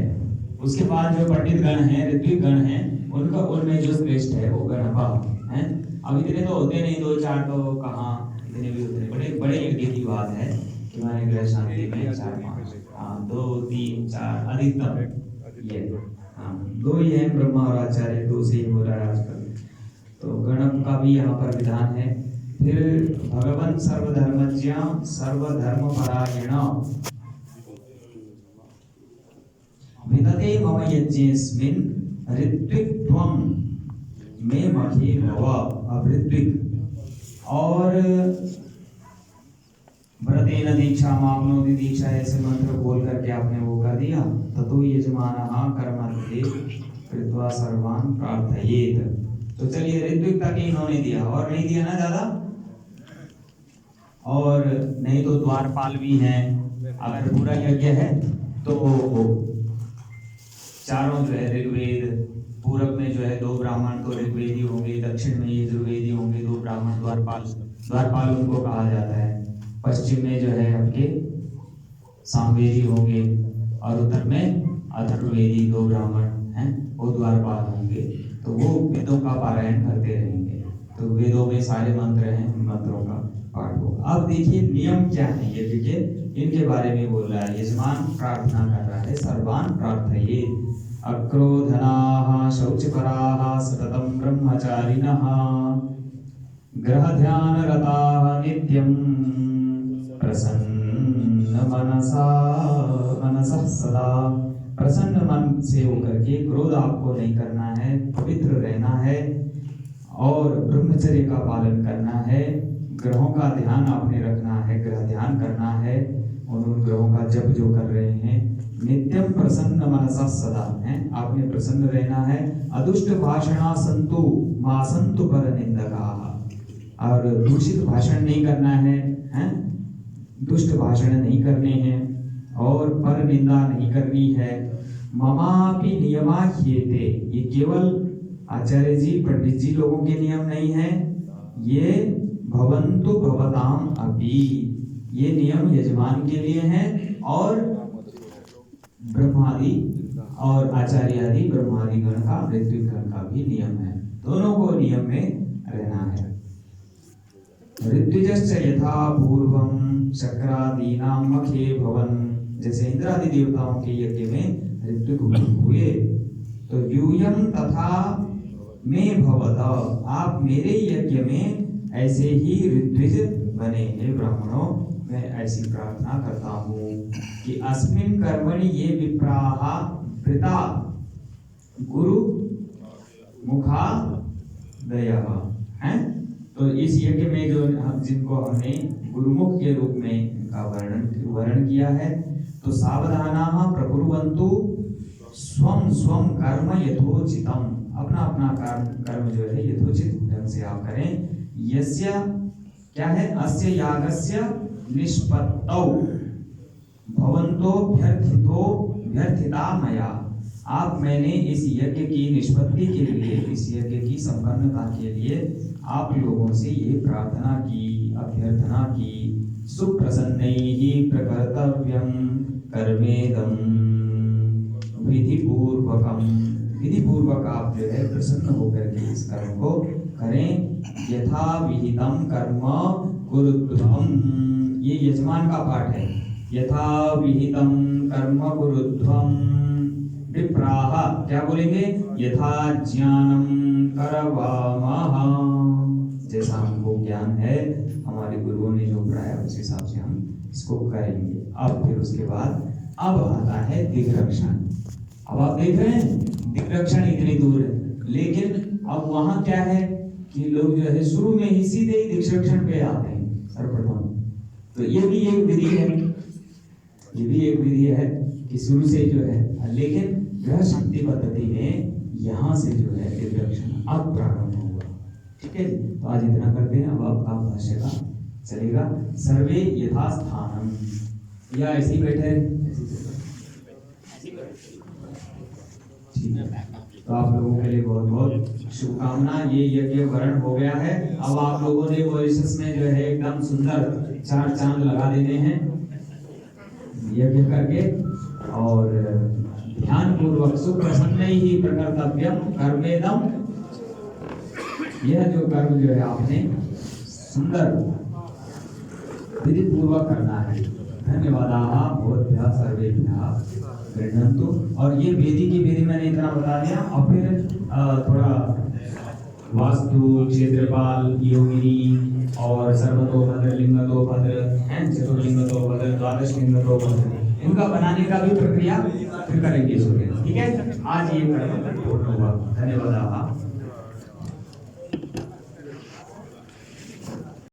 I: उसके बाद जो पंडित गण हैं, ऋत्विक गण हैं, उनका उनमें जो श्रेष्ठ है वो गणपः हैं। अब इतने तो होते नहीं, 2-4 तो कहाँ इतने भी होते। बड़े बड़े यज्ञ की बात है कि हमारे ग्रह शांति में 4-5, 2-3-4 अधिकतम ये 2 ही है, ब्रह्मा और आचार्य 2 से ही हो रहा है आजकल। तो गणप का भी यहाँ पर विधान है। फिर भगवान सर्वधर्मज्ञ सर्वधर्मपरायण विदते मम यज्ञेऽस्मिन् ऋत्विक्त्वं मे मखे भव। अब ऋत्विक और व्रतेन दीक्षा माप्नोति दीक्षा ऐसे मंत्र बोल करके आपने वो कर दिया। ततो यजमानः कर्मत्ते कृत्वा सर्वान् प्रार्थयेत। तो चलिए ऋत्विक तक इन्होंने दिया और नहीं दिया ना ज्यादा। और नहीं तो द्वारपाल भी हैं। अगर पूरा यज्ञ है तो चारों जो है ऋग्वेद, पूरब में जो है 2 ब्राह्मण तो ऋग्वेदी होंगे, दक्षिण में यजुर्वेदी होंगे 2 ब्राह्मण द्वारपाल उनको कहा जाता है। पश्चिम में जो है आपके सामवेदी होंगे और उत्तर में अथर्ववेदी 2 ब्राह्मण हैं, वो द्वारपाल होंगे। तो वो वेदों का पारायण करते रहेंगे। तो वेदों में सारे मंत्र हैं, उन मंत्रों का पाठ होगा। अब देखिए नियम क्या है ये, देखिए इनके बारे में बोल रहा है। यजमान प्रार्थना कर रहा है सर्वान् प्रार्थयेत् अक्रोधनाः शौचपराः सततं ब्रह्मचारिणः ग्रह ध्यान रताः नित्यं प्रसन्न मनसः सदा। प्रसन्न मन से होकर के क्रोध आपको नहीं करना है, पवित्र रहना है और ब्रह्मचर्य का पालन करना है। ग्रहों का ध्यान आपने रखना है, ग्रह ध्यान करना है और उन ग्रहों का जप जो कर रहे हैं। नित्यम प्रसन्न मनसा सदा है, आपने प्रसन्न रहना है। अदुष्ट भाषणा संतु मा संतु पर निंदकाः, और दूषित भाषण नहीं करना है, दुष्ट भाषण नहीं करने हैं और पर निंदा नहीं करनी है। ममापि नियमा ह्येते, ये केवल आचार्य जी पंडित जी लोगों के नियम नहीं है, ये भवन्तु भवताम अपि, ये नियम यजमान के लिए हैं और ब्रह्मादि और आचार्य आदि ब्रह्मादि गण का ऋत्विक गण का भी नियम है। दोनों को नियम में रहना है। ऋत्विजश्च यथा पूर्वं शक्रादीनां मखे भवन, जैसे इंद्रादि देवताओं के यज्ञ में ऋत्विक हुए तो यूयं तथा में भवत, आप मेरे यज्ञ में ऐसे ही ऋत्विज बने हैं ब्राह्मणों। मैं ऐसी प्रार्थना करता हूँ कि अस्मिन् कर्मणि ये विप्राः वृता गुरु मुखा दया है। तो इस यज्ञ में जो जिनको हमने गुरुमुख के रूप में इनका वर्णन किया है, तो सावधानाः प्रकुर्वन्तु स्वं स्वं कर्म यथोचितम, अपना अपना कर्म जो है यथोचित ढंग से आप करें। यस्य क्या है, अस्य यागस्य निष्पत्तौ भवन्तो व्यर्थिता मया, आप मैंने इस यज्ञ की निष्पत्ति के लिए, इस यज्ञ की संपन्नता के लिए आप लोगों से ये प्रार्थना की, अभ्यर्थना की, सुप्रसन्नैः प्रकर्तव्यं कर्मेदं विधिपूर्वकम, विधिपूर्वक आप जो है प्रसन्न होकर के इस कर्म को करें। यथा विहितम कर्म कुरुध्वम, ये यजमान का पाठ है। यथा विहितम कर्म कुरुध्वम विप्राह, क्या बोलेंगे, यथा ज्ञानम करवामः, जैसा हमको ज्ञान है हमारे गुरुओं ने जो पढ़ाया उस हिसाब से हम इसको करेंगे। अब फिर उसके बाद अब आता है दिग्रक्षण। अब आप देख रहे हैं दिग्रक्षण इतनी दूर है, लेकिन अब वहां क्या है कि लोग जो है शुरू में ही सीधे ही दिग्रक्षण पे आते हैं सर्वप्रथम। तो ये भी एक विधि है, ये भी एक विधि है कि शुरू से जो है, लेकिन ग्रह शांति पद्धति में यहाँ से जो है दिग्रक्षण अब प्रारंभ हुआ। ठीक है जी, तो आज इतना करते हैं। अब आपका भाष्य का चलेगा। सर्वे यथास्थानम, या ऐसे ही बैठे ठीक है। तो आप लोगों के लिए बहुत बहुत शुभकामना। ये यज्ञ वर्ण हो गया है। अब आप लोगों ने मॉरिशस में जो है एकदम सुंदर 4 चांद लगा देने हैं यज्ञ करके, और ध्यान पूर्वक सुप्रसन्नैः प्रकर्तव्यं कर्मेदं, यह जो कर्म जो है आपने सुंदर विधि पूर्वक करना है। धन्यवादाः भवद्भ्यः सर्वेभ्यः गृह्णन्तु। और ये वेदी की विधि मैंने इतना बता दिया, और फिर थोड़ा वास्तु, क्षेत्रपाल, योगिनी और सर्वतोभद्र, लिंगतोभद्र हैं, चतुर्लिंगतोभद्र, द्वादश लिंगतोभद्र, इनका बनाने का भी प्रक्रिया फिर करेंगे। ठीक है, आज ये कर्म पूर्ण हुआ। धन्यवादाः।